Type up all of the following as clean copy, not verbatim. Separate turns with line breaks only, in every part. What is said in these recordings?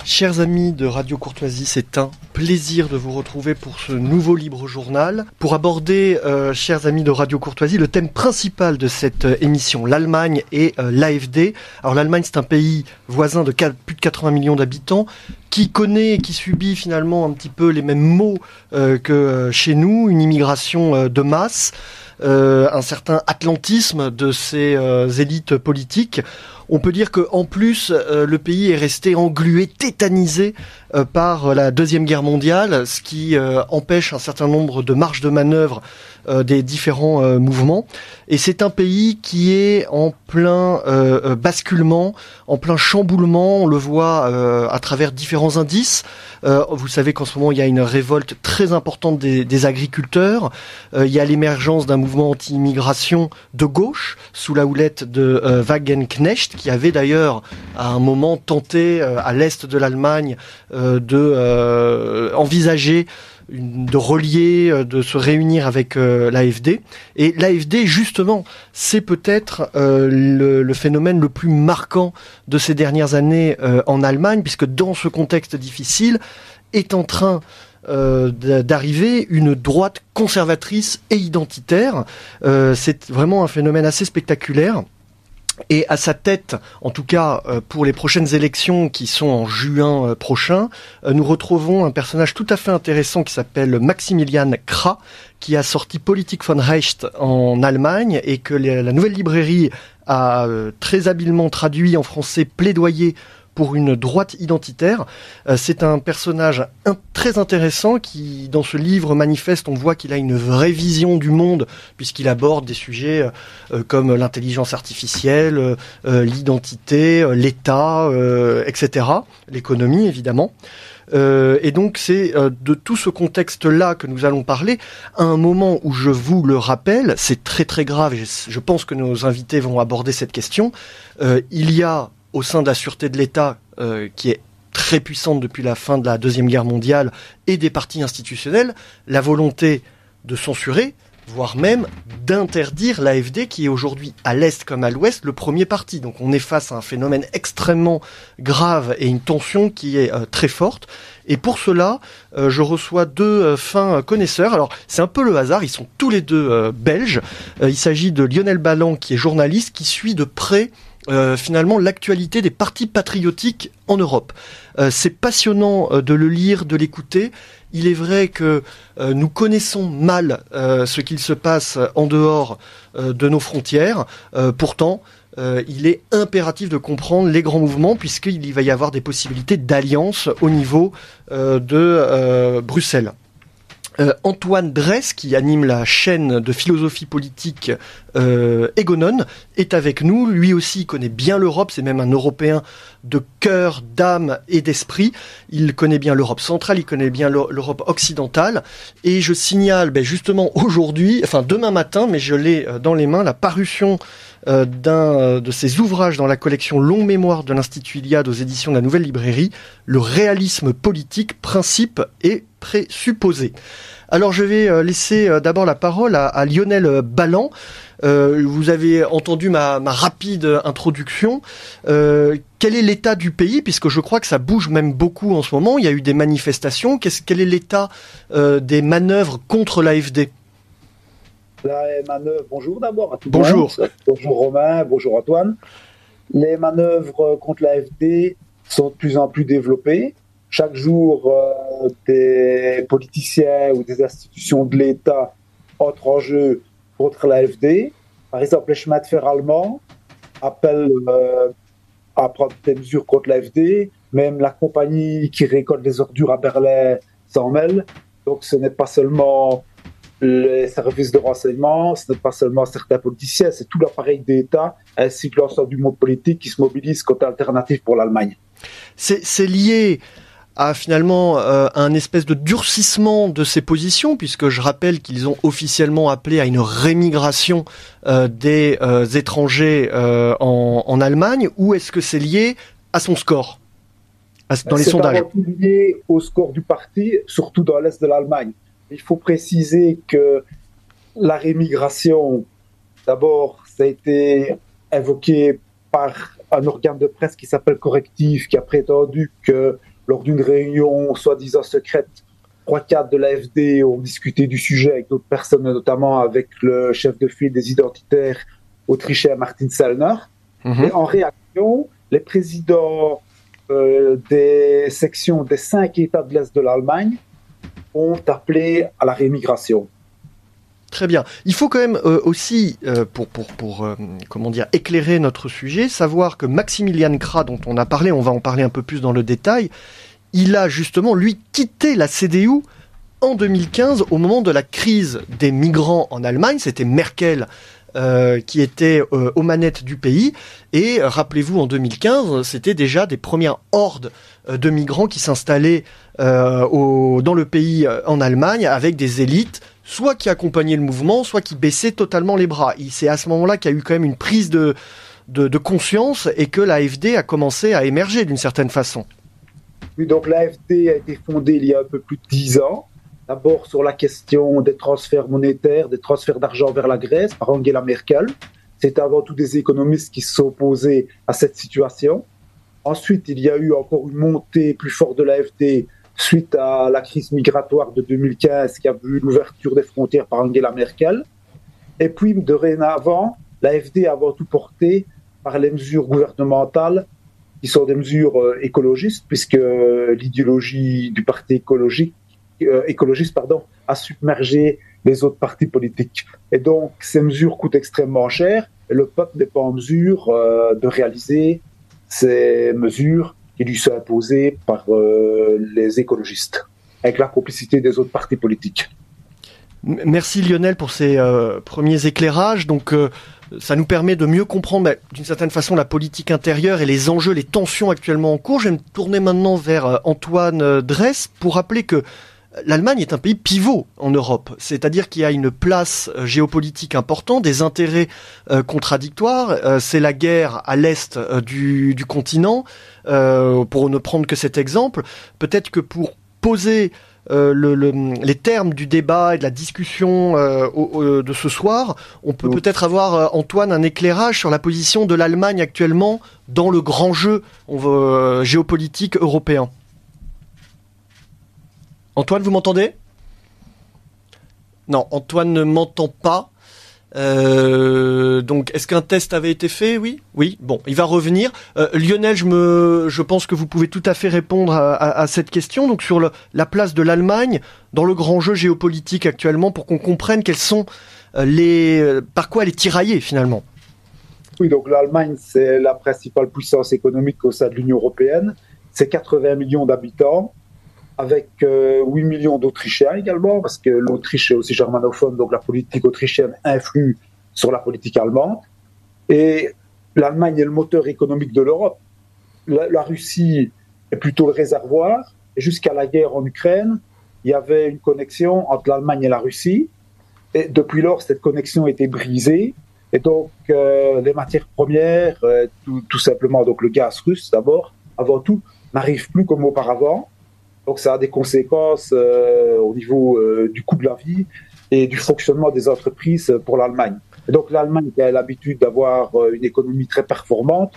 Chers amis de Radio Courtoisie, c'est un plaisir de vous retrouver pour ce nouveau Libre Journal. Pour aborder, chers amis de Radio Courtoisie, le thème principal de cette émission, l'Allemagne et l'AfD. Alors l'Allemagne, c'est un pays voisin de plus de 80 millions d'habitants, qui connaît et qui subit finalement un petit peu les mêmes maux que chez nous, une immigration de masse, un certain atlantisme de ses élites politiques. On peut dire qu'en plus, le pays est resté englué, tétanisé par la Deuxième Guerre mondiale, ce qui empêche un certain nombre de marges de manœuvre des différents mouvements. Et c'est un pays qui est en plein basculement, en plein chamboulement. On le voit à travers différents indices. Vous savez qu'en ce moment, il y a une révolte très importante des agriculteurs. Il y a l'émergence d'un mouvement anti-immigration de gauche, sous la houlette de Wagenknecht, qui avait d'ailleurs à un moment tenté à l'est de l'Allemagne de envisager de relier, de se réunir avec l'AfD. Et l'AfD, justement, c'est peut-être le phénomène le plus marquant de ces dernières années en Allemagne, puisque dans ce contexte difficile est en train d'arriver une droite conservatrice et identitaire. C'est vraiment un phénomène assez spectaculaire. Et à sa tête, en tout cas pour les prochaines élections qui sont en juin prochain, nous retrouvons un personnage tout à fait intéressant qui s'appelle Maximilian Krah, qui a sorti Politik von Rechts en Allemagne et que la Nouvelle Librairie a très habilement traduit en français Plaidoyer pour une droite identitaire. C'est un personnage très intéressant qui, dans ce livre manifeste, on voit qu'il a une vraie vision du monde, puisqu'il aborde des sujets comme l'intelligence artificielle, l'identité, l'État, etc., l'économie évidemment. Et donc c'est de tout ce contexte-là que nous allons parler, à un moment où, je vous le rappelle, c'est très très grave, et je pense que nos invités vont aborder cette question, il y a au sein de la sûreté de l'État, qui est très puissante depuis la fin de la Deuxième Guerre mondiale, et des partis institutionnels, la volonté de censurer, voire même d'interdire l'AfD, qui est aujourd'hui, à l'Est comme à l'Ouest, le premier parti. Donc on est face à un phénomène extrêmement grave et une tension qui est très forte. Et pour cela, je reçois deux fins connaisseurs. Alors, c'est un peu le hasard, ils sont tous les deux belges. Il s'agit de Lionel Balland, qui est journaliste, qui suit de près finalement l'actualité des partis patriotiques en Europe. C'est passionnant de le lire, de l'écouter. Il est vrai que nous connaissons mal ce qu'il se passe en dehors de nos frontières. Pourtant, il est impératif de comprendre les grands mouvements, puisqu'il va y avoir des possibilités d'alliance au niveau de Bruxelles. Antoine Dress, qui anime la chaîne de philosophie politique Egonon, est avec nous. Lui aussi connaît bien l'Europe, c'est même un Européen de cœur, d'âme et d'esprit. Il connaît bien l'Europe centrale, il connaît bien l'Europe occidentale. Et je signale justement aujourd'hui, enfin demain matin, mais je l'ai dans les mains, la parution d'un de ses ouvrages dans la collection Longue Mémoire de l'Institut Iliade aux éditions de la Nouvelle Librairie, Le réalisme politique, principe et présupposé. Alors je vais laisser d'abord la parole à Lionel Balland. Vous avez entendu ma rapide introduction. Quel est l'état du pays, puisque je crois que ça bouge même beaucoup en ce moment. Il y a eu des manifestations. Quel est l'état des manœuvres contre l'AfD ?
Bonjour d'abord à tout
le monde.
Bonjour Romain, bonjour Antoine. Les manœuvres contre l'AfD sont de plus en plus développées. Chaque jour, des politiciens ou des institutions de l'État entrent en jeu contre l'AfD. Par exemple, les chemins de fer allemands appellent à prendre des mesures contre l'AfD. Même la compagnie qui récolte les ordures à Berlin s'en mêle. Donc ce n'est pas seulement les services de renseignement, ce n'est pas seulement certains politiciens, c'est tout l'appareil d'État ainsi que l'ensemble du monde politique qui se mobilise contre l'alternative pour l'Allemagne.
C'est lié à finalement un espèce de durcissement de ces positions, puisque je rappelle qu'ils ont officiellement appelé à une rémigration des étrangers en Allemagne, ou est-ce que c'est lié à son score dans les sondages ?
C'est lié au score du parti, surtout dans l'Est de l'Allemagne. Il faut préciser que la rémigration, d'abord, ça a été évoqué par un organe de presse qui s'appelle Correctif, qui a prétendu que lors d'une réunion soi-disant secrète, 3-4 de l'AfD ont discuté du sujet avec d'autres personnes, notamment avec le chef de file des identitaires autrichien Martin Sellner. Et en réaction, les présidents des sections des 5 États de l'Est de l'Allemagne ont appelé à la rémigration.
Très bien. Il faut quand même aussi, pour comment dire, éclairer notre sujet, savoir que Maximilian Krah, dont on a parlé, on va en parler un peu plus dans le détail, il a justement, lui, quitté la CDU en 2015 au moment de la crise des migrants en Allemagne. C'était Merkel qui était aux manettes du pays. Et rappelez-vous, en 2015, c'était déjà des premières hordes de migrants qui s'installaient dans le pays en Allemagne avec des élites, soit qui accompagnaient le mouvement, soit qui baissaient totalement les bras. C'est à ce moment-là qu'il y a eu quand même une prise de conscience et que l'AfD a commencé à émerger d'une certaine façon.
Oui, donc l'AfD a été fondée il y a un peu plus de 10 ans. D'abord sur la question des transferts monétaires, des transferts d'argent vers la Grèce par Angela Merkel. C'est avant tout des économistes qui se sont opposés à cette situation. Ensuite, il y a eu encore une montée plus forte de l'AfD suite à la crise migratoire de 2015 qui a vu l'ouverture des frontières par Angela Merkel. Et puis, dorénavant, l'AfD est avant tout portée par les mesures gouvernementales qui sont des mesures écologistes, puisque l'idéologie du parti écologiste a submergé les autres partis politiques. Et donc, ces mesures coûtent extrêmement cher et le peuple n'est pas en mesure de réaliser ces mesures qui lui sont imposées par les écologistes, avec la complicité des autres partis politiques.
Merci Lionel pour ces premiers éclairages. Donc, ça nous permet de mieux comprendre, d'une certaine façon, la politique intérieure et les enjeux, les tensions actuellement en cours. Je vais me tourner maintenant vers Antoine Dress pour rappeler que l'Allemagne est un pays pivot en Europe, c'est-à-dire qu'il y a une place géopolitique importante, des intérêts contradictoires. C'est la guerre à l'est du continent, pour ne prendre que cet exemple. Peut-être que pour poser les termes du débat et de la discussion de ce soir, on peut peut-être avoir, Antoine, un éclairage sur la position de l'Allemagne actuellement dans le grand jeu géopolitique européen. Antoine, vous m'entendez ? Non, Antoine ne m'entend pas. Donc, est-ce qu'un test avait été fait ? Oui. Bon, il va revenir. Lionel, je pense que vous pouvez tout à fait répondre à cette question. Donc, sur la place de l'Allemagne dans le grand jeu géopolitique actuellement, pour qu'on comprenne quels sont par quoi elle est tiraillée finalement.
Oui, donc l'Allemagne, c'est la principale puissance économique au sein de l'Union européenne. C'est 80 millions d'habitants, avec 8 millions d'Autrichiens également, parce que l'Autriche est aussi germanophone, donc la politique autrichienne influe sur la politique allemande. Et l'Allemagne est le moteur économique de l'Europe. La Russie est plutôt le réservoir. Et jusqu'à la guerre en Ukraine, il y avait une connexion entre l'Allemagne et la Russie. Et depuis lors, cette connexion a été brisée. Et donc, les matières premières, tout simplement, donc le gaz russe d'abord, avant tout, n'arrivent plus comme auparavant. Donc ça a des conséquences au niveau du coût de la vie et du fonctionnement des entreprises pour l'Allemagne. Et donc l'Allemagne, qui a l'habitude d'avoir une économie très performante,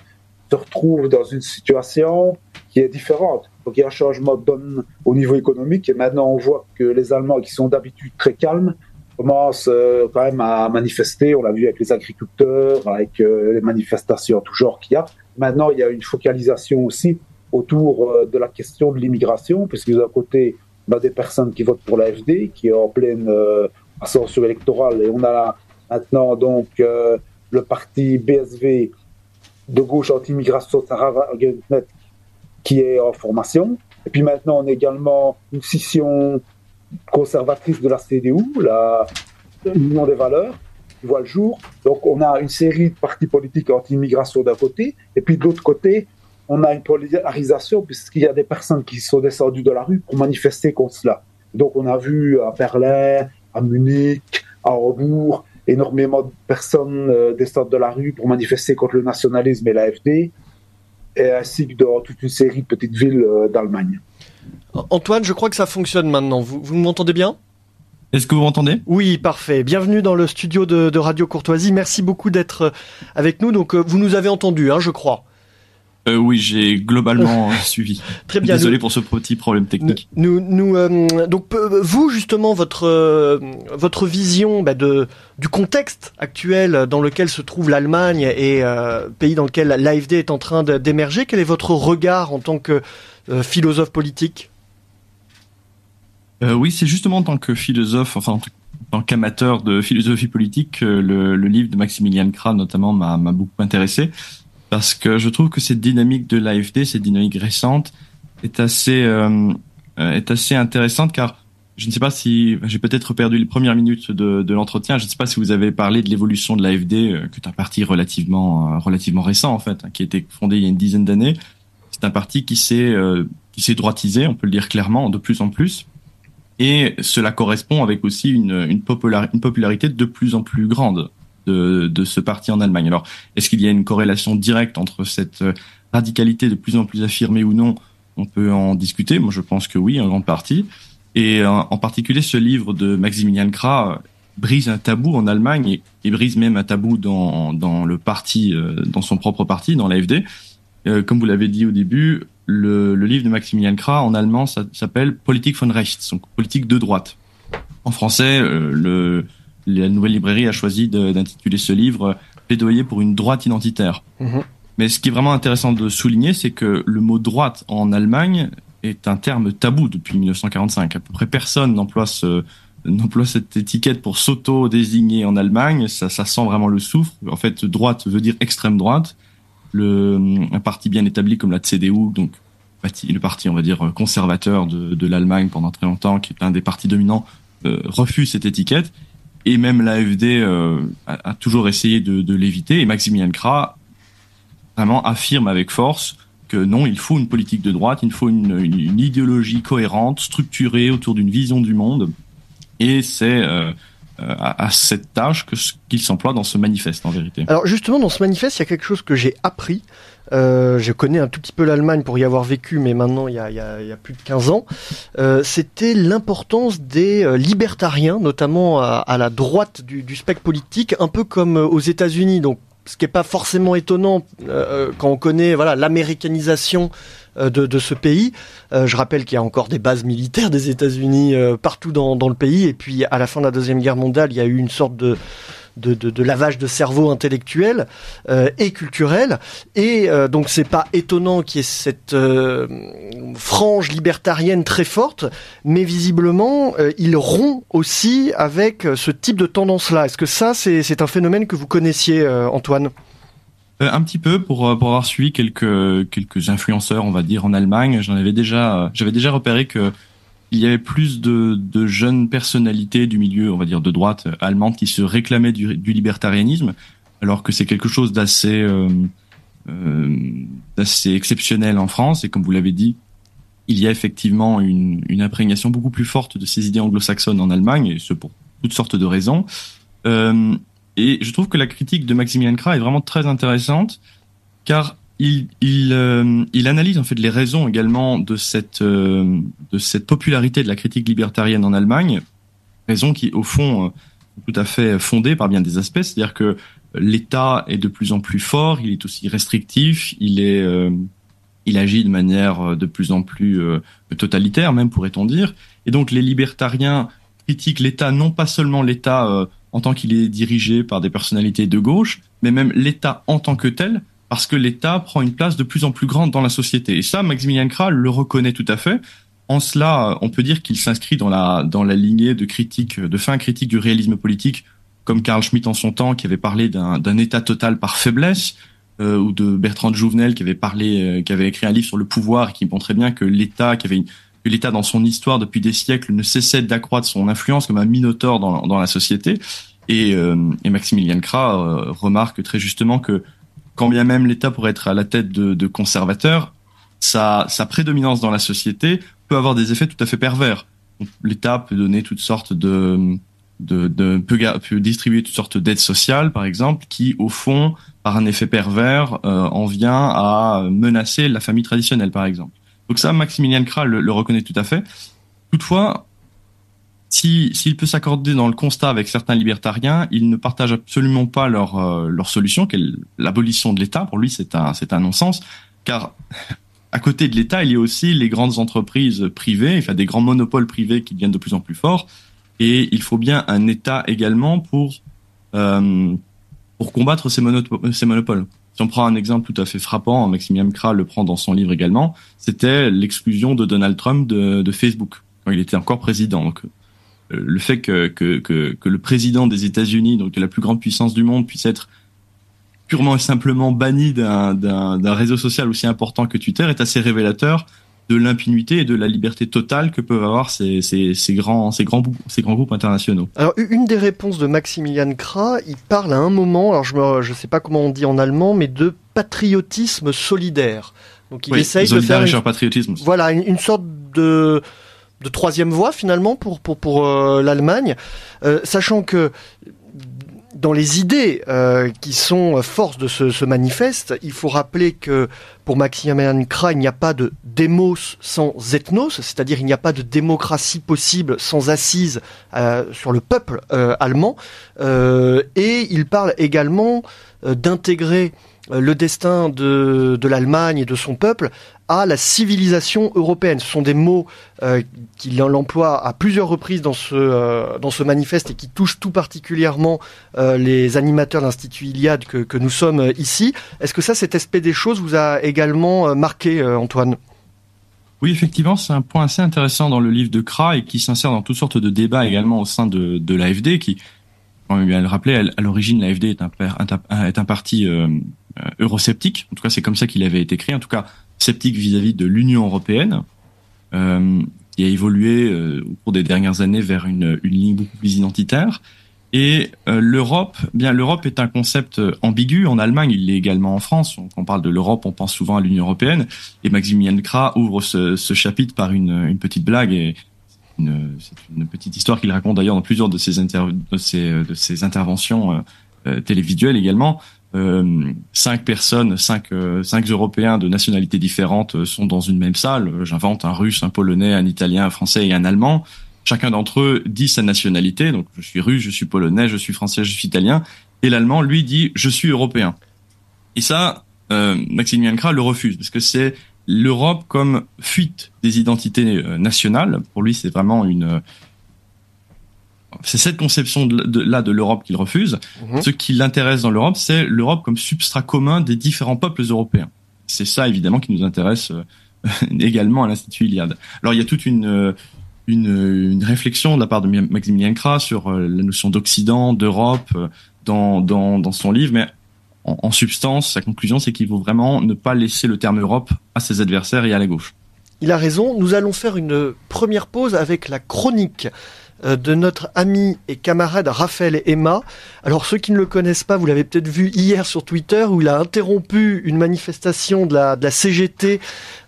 se retrouve dans une situation qui est différente. Donc il y a un changement de donne au niveau économique et maintenant on voit que les Allemands, qui sont d'habitude très calmes, commencent quand même à manifester. On l'a vu avec les agriculteurs, avec les manifestations en tout genre qu'il y a. Maintenant, il y a une focalisation aussi autour de la question de l'immigration, puisque d'un côté, on a des personnes qui votent pour l'AfD, qui est en pleine ascension électorale, et on a maintenant donc le parti BSV de gauche anti-immigration, Sarah Wagenknecht, qui est en formation. Et puis maintenant, on a également une scission conservatrice de la CDU, l'Union des valeurs, qui voit le jour. Donc on a une série de partis politiques anti-immigration d'un côté, et puis de l'autre côté, on a une polarisation puisqu'il y a des personnes qui sont descendues de la rue pour manifester contre cela. Donc on a vu à Berlin, à Munich, à Hambourg, énormément de personnes descendre de la rue pour manifester contre le nationalisme et l'AfD, et ainsi que dans toute une série de petites villes d'Allemagne.
Antoine, je crois que ça fonctionne maintenant. Vous m'entendez bien ?
Est-ce que vous m'entendez ?
Oui, parfait. Bienvenue dans le studio de Radio Courtoisie. Merci beaucoup d'être avec nous. Donc vous nous avez entendu, je crois.
Oui, j'ai globalement suivi.
Très bien.
Désolé pour ce petit problème technique.
Donc vous justement votre vision du contexte actuel dans lequel se trouve l'Allemagne et pays dans lequel l'AfD est en train d'émerger, quel est votre regard en tant que philosophe politique?
Oui, c'est justement en tant que philosophe, enfin en tant qu'amateur de philosophie politique, que le livre de Maximilian Krah notamment m'a beaucoup intéressé. Parce que je trouve que cette dynamique de l'AfD, cette dynamique récente, est assez intéressante, car je ne sais pas si j'ai peut-être perdu les premières minutes de l'entretien. Je ne sais pas si vous avez parlé de l'évolution de l'AfD, qui est un parti relativement récent en fait, qui a été fondé il y a une dizaine d'années. C'est un parti qui s'est droitisé, on peut le dire clairement, de plus en plus, et cela correspond avec aussi une popularité de plus en plus grande de ce parti en Allemagne. Alors, est-ce qu'il y a une corrélation directe entre cette radicalité de plus en plus affirmée ou non? On peut en discuter. Moi, je pense que oui, en grande partie. Et en particulier, ce livre de Maximilian Krah brise un tabou en Allemagne et brise même un tabou dans le parti, dans son propre parti, dans l'AfD. Comme vous l'avez dit au début, le livre de Maximilian Krah en allemand ça s'appelle Politik von rechts, donc politique de droite. En français, la Nouvelle Librairie a choisi d'intituler ce livre Plaidoyer pour une droite identitaire. Mmh. Mais ce qui est vraiment intéressant de souligner, c'est que le mot droite en Allemagne est un terme tabou depuis 1945. À peu près personne n'emploie cette étiquette pour s'auto-désigner en Allemagne. Ça sent vraiment le soufre. En fait, droite veut dire extrême droite. Un parti bien établi comme la CDU, donc le parti, on va dire, conservateur de l'Allemagne pendant très longtemps, qui est un des partis dominants, refuse cette étiquette. Et même l'AfD a toujours essayé de l'éviter. Et Maximilian Krah vraiment affirme avec force que non, il faut une politique de droite, il faut une idéologie cohérente, structurée autour d'une vision du monde. Et c'est à cette tâche qu'il s'emploie dans ce manifeste, en vérité.
Alors justement, dans ce manifeste, il y a quelque chose que j'ai appris. Je connais un tout petit peu l'Allemagne pour y avoir vécu, mais maintenant il y a plus de 15 ans. C'était l'importance des libertariens, notamment à la droite du spectre politique, un peu comme aux États-Unis. Donc, ce qui n'est pas forcément étonnant quand on connaît l'américanisation de ce pays. Je rappelle qu'il y a encore des bases militaires des États-Unis partout dans le pays. Et puis, à la fin de la Deuxième Guerre mondiale, il y a eu une sorte de lavage de cerveau intellectuel et culturel. Et donc, c'est pas étonnant qu'il y ait cette frange libertarienne très forte, mais visiblement, il rompt aussi avec ce type de tendance-là. Est-ce que ça, c'est un phénomène que vous connaissiez, Antoine ?
Un petit peu, pour avoir suivi quelques influenceurs, on va dire, en Allemagne, j'avais déjà repéré que il y avait plus de jeunes personnalités du milieu, on va dire, de droite allemande qui se réclamaient du libertarianisme, alors que c'est quelque chose d'assez exceptionnel en France. Et comme vous l'avez dit, il y a effectivement une imprégnation beaucoup plus forte de ces idées anglo-saxonnes en Allemagne, et ce pour toutes sortes de raisons. Et je trouve que la critique de Maximilian Krah est vraiment très intéressante, car il analyse en fait les raisons également de cette popularité de la critique libertarienne en Allemagne, raisons qui au fond sont tout à fait fondées par bien des aspects, c'est-à-dire que l'État est de plus en plus fort, il est aussi restrictif, il agit de manière de plus en plus totalitaire même, pourrait-on dire, et donc les libertariens critiquent l'État, non pas seulement l'État en tant qu'il est dirigé par des personnalités de gauche, mais même l'État en tant que tel, parce que l'État prend une place de plus en plus grande dans la société. Et ça, Maximilian Krah le reconnaît tout à fait. En cela, on peut dire qu'il s'inscrit dans la lignée de fin critique du réalisme politique, comme Carl Schmitt en son temps, qui avait parlé d'un État total par faiblesse, ou de Bertrand de Jouvenel, qui avait écrit un livre sur le pouvoir, et qui montrait bien que l'État, que l'État dans son histoire depuis des siècles ne cessait d'accroître son influence comme un minotaure dans la société. Et Maximilian Krah remarque très justement que quand bien même l'État pourrait être à la tête de conservateurs, sa prédominance dans la société peut avoir des effets tout à fait pervers. L'État peut donner toutes sortes peut distribuer toutes sortes d'aides sociales, par exemple, qui, au fond, par un effet pervers, en vient à menacer la famille traditionnelle, par exemple. Donc ça, Maximilian Krah le reconnaît tout à fait. Toutefois, s'il peut s'accorder dans le constat avec certains libertariens, il ne partage absolument pas leur solution, qui est l'abolition de l'État. Pour lui, c'est un non-sens. car à côté de l'État, il y a aussi les grandes entreprises privées, enfin des grands monopoles privés qui deviennent de plus en plus forts. Et il faut bien un État également pour combattre ces monopoles. Si on prend un exemple tout à fait frappant, Maximilien Kra le prend dans son livre également, c'était l'exclusion de Donald Trump de Facebook quand il était encore président. Donc le fait que le président des États-Unis, donc de la plus grande puissance du monde, puisse être purement et simplement banni d'un réseau social aussi important que Twitter est assez révélateur de l'impunité et de la liberté totale que peuvent avoir ces grands groupes internationaux.
Alors, une des réponses de Maximilian Kra, il parle à un moment, alors je sais pas comment on dit en allemand, mais de patriotisme solidaire. Donc, il essaye de faire
patriotisme.
Voilà, une sorte de troisième voie finalement pour l'Allemagne, sachant que dans les idées qui sont force de ce manifeste, il faut rappeler que pour Maximilian Kra, il n'y a pas de démos sans ethnos, c'est-à-dire il n'y a pas de démocratie possible sans assise sur le peuple allemand. Et il parle également d'intégrer le destin de l'Allemagne et de son peuple à la civilisation européenne. Ce sont des mots qu'il emploie à plusieurs reprises dans ce manifeste et qui touchent tout particulièrement les animateurs de l'Institut Iliade que nous sommes ici. Est-ce que cet aspect des choses vous a également marqué, Antoine ?
Oui, effectivement, c'est un point assez intéressant dans le livre de Kra et qui s'insère dans toutes sortes de débats également au sein de l'AfD qui, comme bien le rappelait, à l'origine, l'AfD est un parti eurosceptique. En tout cas, c'est comme ça qu'il avait été créé. En tout cas, sceptique vis-à-vis de l'Union européenne, qui a évolué au cours des dernières années vers une ligne beaucoup plus identitaire. Et l'Europe est un concept ambigu. En Allemagne, il l'est également en France. Quand on parle de l'Europe, on pense souvent à l'Union européenne. Et Maximilian Kra ouvre ce chapitre par une petite blague et c'est une petite histoire qu'il raconte d'ailleurs dans plusieurs de ses interventions télévisuelles également. 5 Européens de nationalités différentes sont dans une même salle. J'invente un Russe, un Polonais, un Italien, un Français et un Allemand. Chacun d'entre eux dit sa nationalité. Donc, je suis Russe, je suis Polonais, je suis Français, je suis Italien. Et l'Allemand, lui, dit je suis Européen. Et ça, Maximilian Kra le refuse parce que c'est l'Europe comme fuite des identités nationales. Pour lui, c'est vraiment c'est cette conception de l'Europe qu'il refuse. Ce qui l'intéresse dans l'Europe, c'est l'Europe comme substrat commun des différents peuples européens. C'est ça, évidemment, qui nous intéresse également à l'Institut Iliade. Alors, il y a toute une réflexion de la part de Maximilian Kra sur la notion d'Occident, d'Europe dans son livre, mais en substance, sa conclusion, c'est qu'il faut vraiment ne pas laisser le terme Europe à ses adversaires et à la gauche.
Il a raison. Nous allons faire une première pause avec la chronique de notre ami et camarade Raphaël Emma. Alors ceux qui ne le connaissent pas, vous l'avez peut-être vu hier sur Twitter où il a interrompu une manifestation de la CGT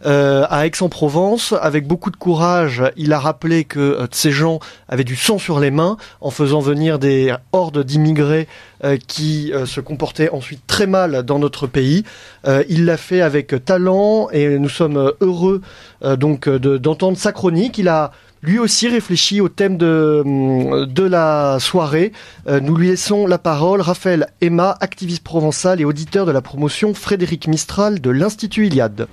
à Aix-en-Provence. Avec beaucoup de courage, il a rappelé que ces gens avaient du sang sur les mains en faisant venir des hordes d'immigrés qui se comportaient ensuite très mal dans notre pays. Il l'a fait avec talent et nous sommes heureux d'entendre sa chronique. Il a lui aussi réfléchi au thème de la soirée. Nous lui laissons la parole. Raphaël Emma, activiste provençal et auditeur de la promotion Frédéric Mistral de l'Institut Iliade.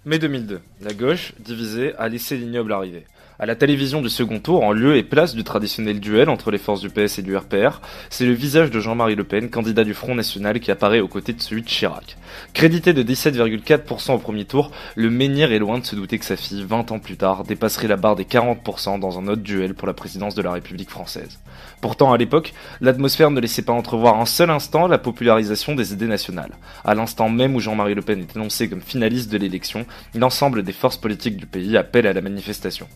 Mai 2002, la gauche, divisée, a laissé l'ignoble arriver. À la télévision du second tour, en lieu et place du traditionnel duel entre les forces du PS et du RPR, c'est le visage de Jean-Marie Le Pen, candidat du Front National, qui apparaît aux côtés de celui de Chirac. Crédité de 17,4% au premier tour, le menhir est loin de se douter que sa fille, 20 ans plus tard, dépasserait la barre des 40% dans un autre duel pour la présidence de la République française. Pourtant, à l'époque, l'atmosphère ne laissait pas entrevoir un seul instant la popularisation des idées nationales. À l'instant même où Jean-Marie Le Pen est annoncé comme finaliste de l'élection, l'ensemble des forces politiques du pays appellent à la manifestation.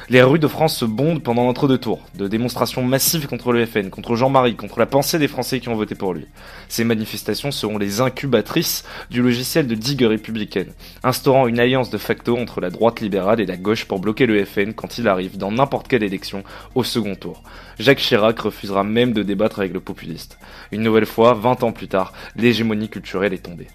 Les rues de France se bondent pendant l'entre-deux tours, de démonstrations massives contre le FN, contre Jean-Marie, contre la pensée des Français qui ont voté pour lui. Ces manifestations seront les incubatrices du logiciel de digue républicaine, instaurant une alliance de facto entre la droite libérale et la gauche pour bloquer le FN quand il arrive dans n'importe quelle élection au second tour. Jacques Chirac refusera même de débattre avec le populiste. Une nouvelle fois, 20 ans plus tard, l'hégémonie culturelle est tombée.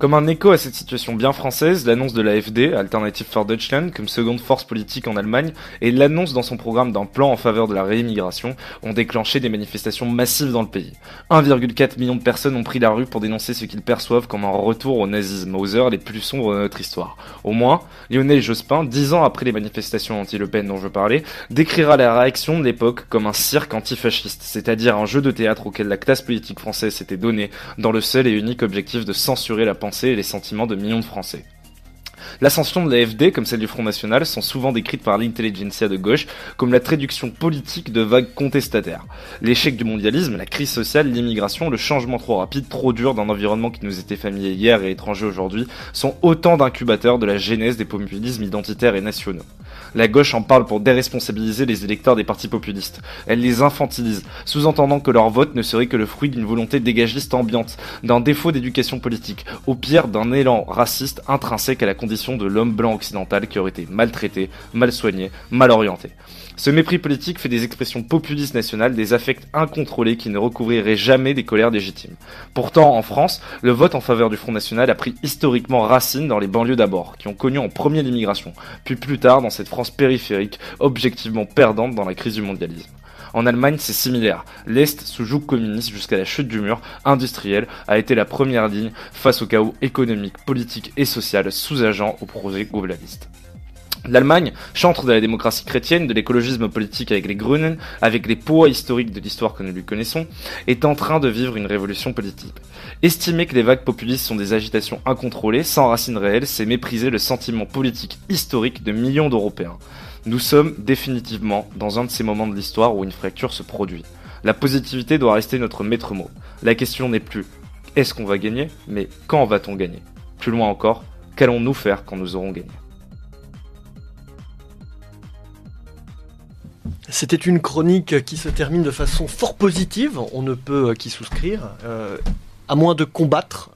Comme un écho à cette situation bien française, l'annonce de l'AfD, Alternative for Deutschland, comme seconde force politique en Allemagne, et l'annonce dans son programme d'un plan en faveur de la réimmigration ont déclenché des manifestations massives dans le pays. 1,4 million de personnes ont pris la rue pour dénoncer ce qu'ils perçoivent comme un retour au nazisme, aux heures les plus sombres de notre histoire. Au moins, Lionel Jospin, 10 ans après les manifestations anti-Le Pen dont je parlais, décrira la réaction de l'époque comme un cirque antifasciste, c'est-à-dire un jeu de théâtre auquel la classe politique française s'était donnée dans le seul et unique objectif de censurer la pensée et les sentiments de millions de Français. L'ascension de l'AfD, comme celle du Front National, sont souvent décrites par l'intelligentsia de gauche comme la traduction politique de vagues contestataires. L'échec du mondialisme, la crise sociale, l'immigration, le changement trop rapide, trop dur d'un environnement qui nous était familier hier et étranger aujourd'hui, sont autant d'incubateurs de la genèse des populismes identitaires et nationaux. La gauche en parle pour déresponsabiliser les électeurs des partis populistes. Elle les infantilise, sous-entendant que leur vote ne serait que le fruit d'une volonté dégagiste ambiante, d'un défaut d'éducation politique, au pire d'un élan raciste intrinsèque à la condition de l'homme blanc occidental qui aurait été maltraité, mal soigné, mal orienté. Ce mépris politique fait des expressions populistes nationales, des affects incontrôlés qui ne recouvriraient jamais des colères légitimes. Pourtant, en France, le vote en faveur du Front National a pris historiquement racine dans les banlieues d'abord, qui ont connu en premier l'immigration, puis plus tard dans cette France périphérique, objectivement perdante dans la crise du mondialisme. En Allemagne, c'est similaire. L'Est, sous joug communiste jusqu'à la chute du mur industriel, a été la première ligne face au chaos économique, politique et social sous-jacent au projet globaliste. L'Allemagne, chantre de la démocratie chrétienne, de l'écologisme politique avec les Grünen, avec les poids historiques de l'histoire que nous lui connaissons, est en train de vivre une révolution politique. Estimer que les vagues populistes sont des agitations incontrôlées, sans racines réelles, c'est mépriser le sentiment politique historique de millions d'Européens. Nous sommes définitivement dans un de ces moments de l'histoire où une fracture se produit. La positivité doit rester notre maître mot. La question n'est plus « est-ce qu'on va gagner ?», mais « quand va-t-on gagner ?» Plus loin encore, « qu'allons-nous faire quand nous aurons gagné ?»
C'était une chronique qui se termine de façon fort positive, on ne peut qu'y souscrire. À moins de combattre,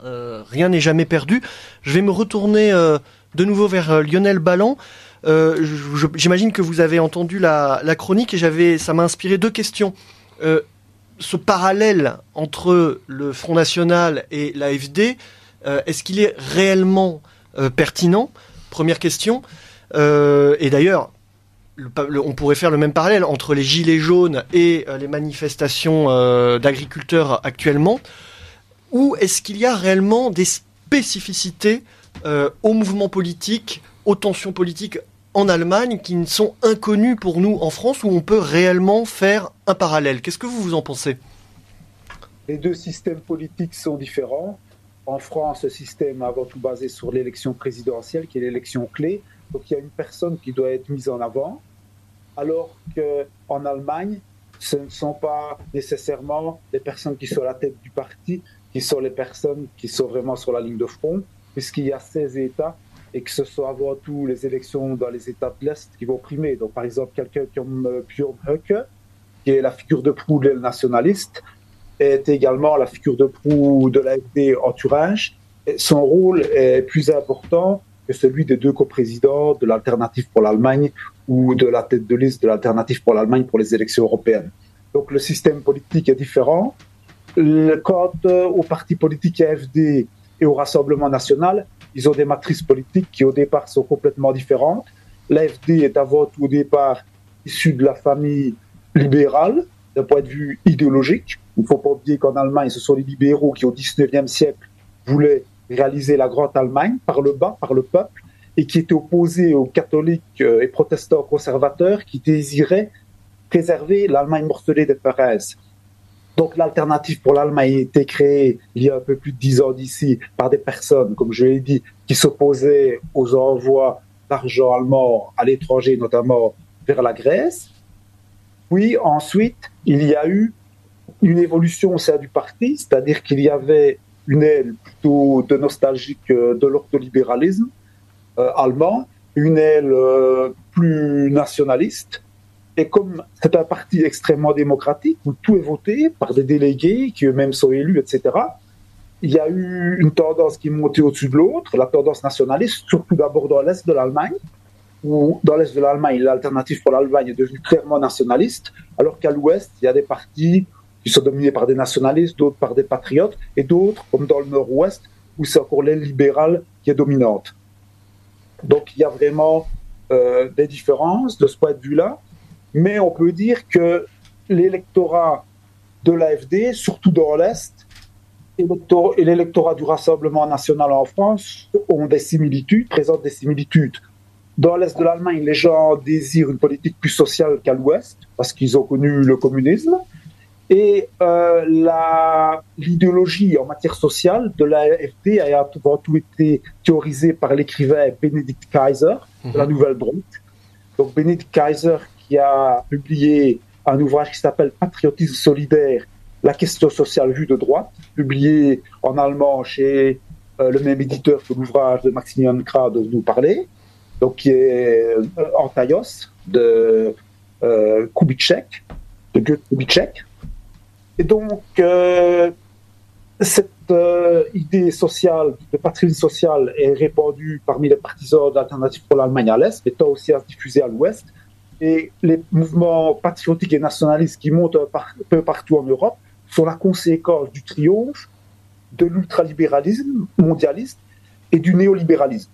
rien n'est jamais perdu. Je vais me retourner de nouveau vers Lionel Balland. J'imagine que vous avez entendu la chronique et ça m'a inspiré deux questions. Ce parallèle entre le Front National et l'AfD, est-ce qu'il est réellement pertinent ? Première question. Et d'ailleurs, on pourrait faire le même parallèle entre les gilets jaunes et les manifestations d'agriculteurs actuellement. Ou est-ce qu'il y a réellement des spécificités aux mouvements politiques, aux tensions politiques en Allemagne qui ne sont inconnues pour nous en France, où on peut réellement faire un parallèle ? Qu'est-ce que vous en pensez ?
Les deux systèmes politiques sont différents. En France, ce système est avant tout basé sur l'élection présidentielle, qui est l'élection clé. Donc il y a une personne qui doit être mise en avant, alors qu'en Allemagne, ce ne sont pas nécessairement les personnes qui sont à la tête du parti qui sont les personnes qui sont vraiment sur la ligne de front, puisqu'il y a 16 États et que ce sont avant tout les élections dans les États de l'Est qui vont primer. Donc par exemple, quelqu'un comme Björn Höcke, qui est la figure de proue des nationalistes, est également la figure de proue de l'AfD en Thuringe. Et son rôle est plus important que celui des deux coprésidents de l'Alternative pour l'Allemagne ou de la tête de liste de l'Alternative pour l'Allemagne pour les élections européennes. Donc le système politique est différent. Quant aux partis politiques AfD et au Rassemblement national, ils ont des matrices politiques qui au départ sont complètement différentes. L'AfD est avant tout au départ issue de la famille libérale d'un point de vue idéologique. Il ne faut pas oublier qu'en Allemagne, ce sont les libéraux qui au XIXe siècle voulaient réaliser la grande Allemagne par le bas, par le peuple, et qui étaient opposés aux catholiques et protestants conservateurs qui désiraient préserver l'Allemagne morcelée des Thérèse. Donc l'Alternative pour l'Allemagne a été créée il y a un peu plus de 10 ans d'ici par des personnes, comme je l'ai dit, qui s'opposaient aux envois d'argent allemand à l'étranger, notamment vers la Grèce. Puis ensuite, il y a eu une évolution au sein du parti, c'est-à-dire qu'il y avait une aile plutôt de nostalgique de l'ortholibéralisme allemand, une aile plus nationaliste. Et comme c'est un parti extrêmement démocratique, où tout est voté par des délégués qui eux-mêmes sont élus, etc., il y a eu une tendance qui est montée au-dessus de l'autre, la tendance nationaliste, surtout d'abord dans l'Est de l'Allemagne, où dans l'Est de l'Allemagne, l'Alternative pour l'Allemagne est devenue clairement nationaliste, alors qu'à l'Ouest, il y a des partis qui sont dominés par des nationalistes, d'autres par des patriotes, et d'autres, comme dans le Nord-Ouest, où c'est encore l'aile libérale qui est dominante. Donc il y a vraiment des différences de ce point de vue-là, mais on peut dire que l'électorat de l'AfD, surtout dans l'Est, et l'électorat du Rassemblement national en France ont des similitudes, présentent des similitudes. Dans l'Est de l'Allemagne, les gens désirent une politique plus sociale qu'à l'Ouest, parce qu'ils ont connu le communisme. Et l'idéologie en matière sociale de l'AfD a avant tout été théorisée par l'écrivain Benedikt Kaiser, de la Nouvelle Droite. Donc Benedikt Kaiser qui a publié un ouvrage qui s'appelle Patriotisme solidaire, la question sociale vue de droite, publié en allemand chez le même éditeur que l'ouvrage de Maximilian Krah dont nous parlait, donc qui est Antaios de Kubitschek, de Goethe Kubitschek. Et donc, cette idée sociale, de patrimoine social, est répandue parmi les partisans d'Alternative pour l'Allemagne à l'Est, mais tend aussi à se diffuser à l'Ouest. Et les mouvements patriotiques et nationalistes qui montent un peu partout en Europe sont la conséquence du triomphe de l'ultralibéralisme mondialiste et du néolibéralisme.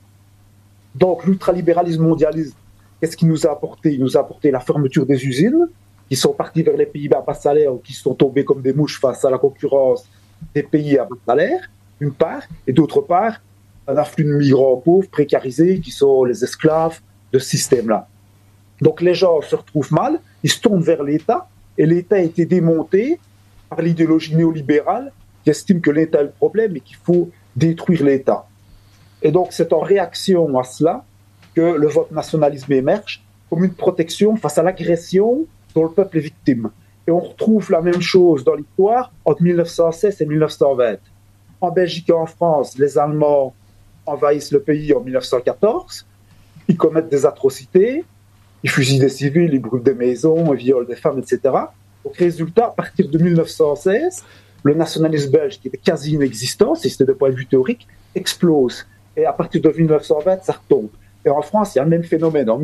Donc, l'ultralibéralisme mondialiste, qu'est-ce qu'il nous a apporté? Il nous a apporté la fermeture des usines, qui sont partis vers les pays à bas salaire ou qui sont tombés comme des mouches face à la concurrence des pays à bas salaire, d'une part, et d'autre part, un afflux de migrants pauvres, précarisés, qui sont les esclaves de ce système-là. Donc les gens se retrouvent mal, ils se tournent vers l'État, et l'État a été démonté par l'idéologie néolibérale qui estime que l'État est le problème et qu'il faut détruire l'État. Et donc c'est en réaction à cela que le vote nationalisme émerge comme une protection face à l'agression dont le peuple est victime. Et on retrouve la même chose dans l'histoire entre 1916 et 1920. En Belgique et en France, les Allemands envahissent le pays en 1914, ils commettent des atrocités, ils fusillent des civils, ils brûlent des maisons, ils violent des femmes, etc. Donc résultat, à partir de 1916, le nationalisme belge, qui était quasi inexistant, si c'était de point de vue théorique, explose. Et à partir de 1920, ça retombe. Et en France, il y a le même phénomène. Entre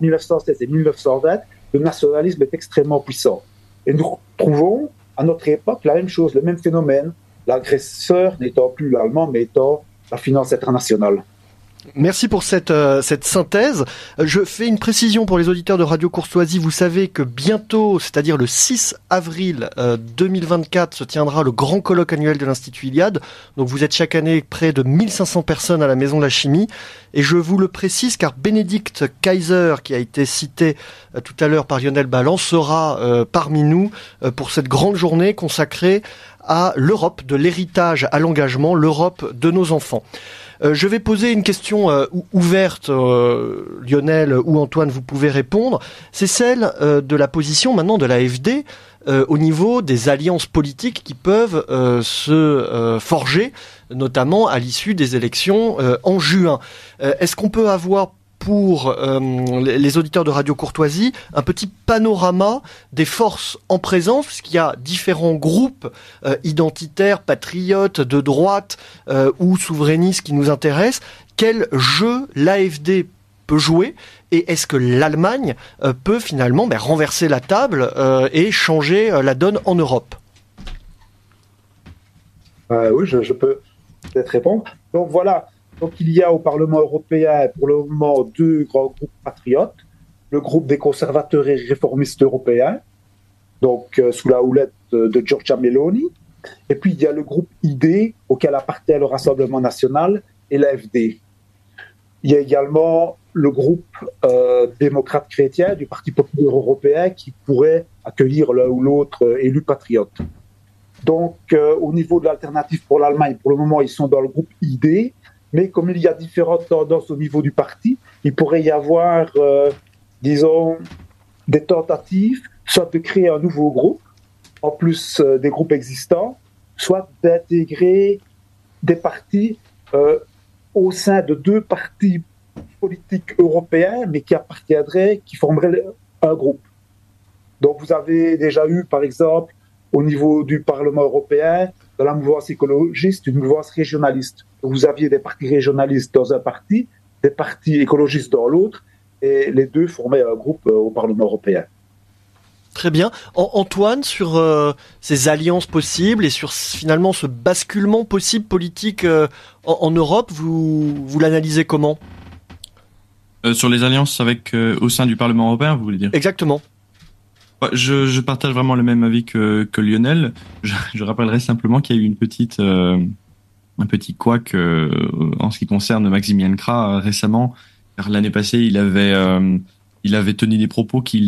1916 et 1920, le nationalisme est extrêmement puissant. Et nous retrouvons à notre époque la même chose, le même phénomène, l'agresseur n'étant plus l'allemand, mais étant la finance internationale.
Merci pour cette synthèse. Je fais une précision pour les auditeurs de Radio Courtoisie. Vous savez que bientôt, c'est-à-dire le 6 avril 2024, se tiendra le grand colloque annuel de l'Institut Iliade. Donc vous êtes chaque année près de 1500 personnes à la Maison de la Chimie. Et je vous le précise car Benedikt Kaiser, qui a été cité tout à l'heure par Lionel Ballan, sera parmi nous pour cette grande journée consacrée à l'Europe, de l'héritage à l'engagement, l'Europe de nos enfants. Je vais poser une question ouverte, Lionel ou Antoine, vous pouvez répondre. C'est celle de la position maintenant de l'AfD au niveau des alliances politiques qui peuvent se forger, notamment à l'issue des élections en juin. Est-ce qu'on peut avoir pour les auditeurs de Radio Courtoisie un petit panorama des forces en présence, puisqu'il y a différents groupes identitaires, patriotes, de droite ou souverainistes qui nous intéressent. Quel jeu l'AfD peut jouer et est-ce que l'Allemagne peut finalement renverser la table et changer la donne en Europe?
Oui, je peux peut-être répondre. Donc voilà. Donc, il y a au Parlement européen, pour le moment, deux grands groupes patriotes. Le groupe des conservateurs et réformistes européens, donc sous la houlette de Giorgia Meloni. Et puis, il y a le groupe ID, auquel appartient le Rassemblement national et l'AfD. Il y a également le groupe démocrate chrétien du Parti populaire européen qui pourrait accueillir l'un ou l'autre élu patriote. Donc, au niveau de l'alternative pour l'Allemagne, pour le moment, ils sont dans le groupe ID. Mais comme il y a différentes tendances au niveau du parti, il pourrait y avoir, disons, des tentatives, soit de créer un nouveau groupe, en plus des groupes existants, soit d'intégrer des partis au sein de deux partis politiques européens, mais qui formeraient un groupe. Donc vous avez déjà eu, par exemple, au niveau du Parlement européen, dans la mouvance écologiste, une mouvance régionaliste. Donc vous aviez des partis régionalistes dans un parti, des partis écologistes dans l'autre, et les deux formaient un groupe au Parlement européen.
Très bien. Antoine, sur ces alliances possibles et sur finalement ce basculement possible politique en Europe, vous l'analysez comment ?
Sur les alliances avec au sein du Parlement européen, vous voulez dire ?
Exactement.
Ouais, je partage vraiment le même avis que Lionel. Je rappellerai simplement qu'il y a eu un petit couac en ce qui concerne Maximilien Krah récemment, car l'année passée il avait tenu des propos qui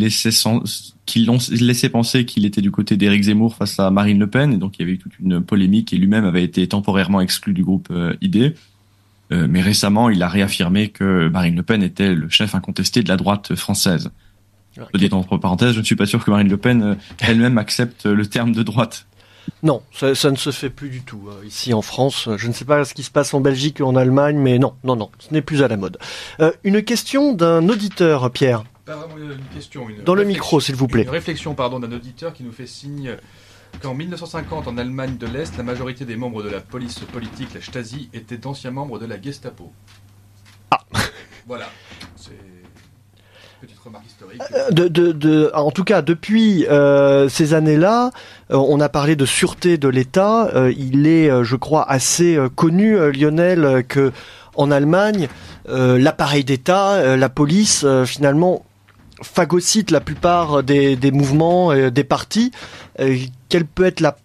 l'ont laissé penser qu'il était du côté d'Éric Zemmour face à Marine Le Pen, et donc il y avait eu toute une polémique et lui-même avait été temporairement exclu du groupe ID. Mais récemment, il a réaffirmé que Marine Le Pen était le chef incontesté de la droite française. Je dis entre parenthèses, je ne suis pas sûr que Marine Le Pen elle-même accepte le terme de droite.
Non, ça ne se fait plus du tout. Ici en France, je ne sais pas ce qui se passe en Belgique ou en Allemagne, mais non, ce n'est plus à la mode. Une question d'un auditeur, Pierre.
Pas vraiment une question.
Dans le micro, s'il vous plaît.
Une réflexion, d'un auditeur qui nous fait signe qu'en 1950, en Allemagne de l'Est, la majorité des membres de la police politique, la Stasi, étaient d'anciens membres de la Gestapo.
Ah.
Voilà. C'est une petite remarque historique.
En tout cas, depuis ces années-là, on a parlé de sûreté de l'État. Il est, je crois, assez connu, Lionel, que en Allemagne, l'appareil d'État, la police, finalement, phagocyte la plupart des mouvements, des partis. Quelle peut être la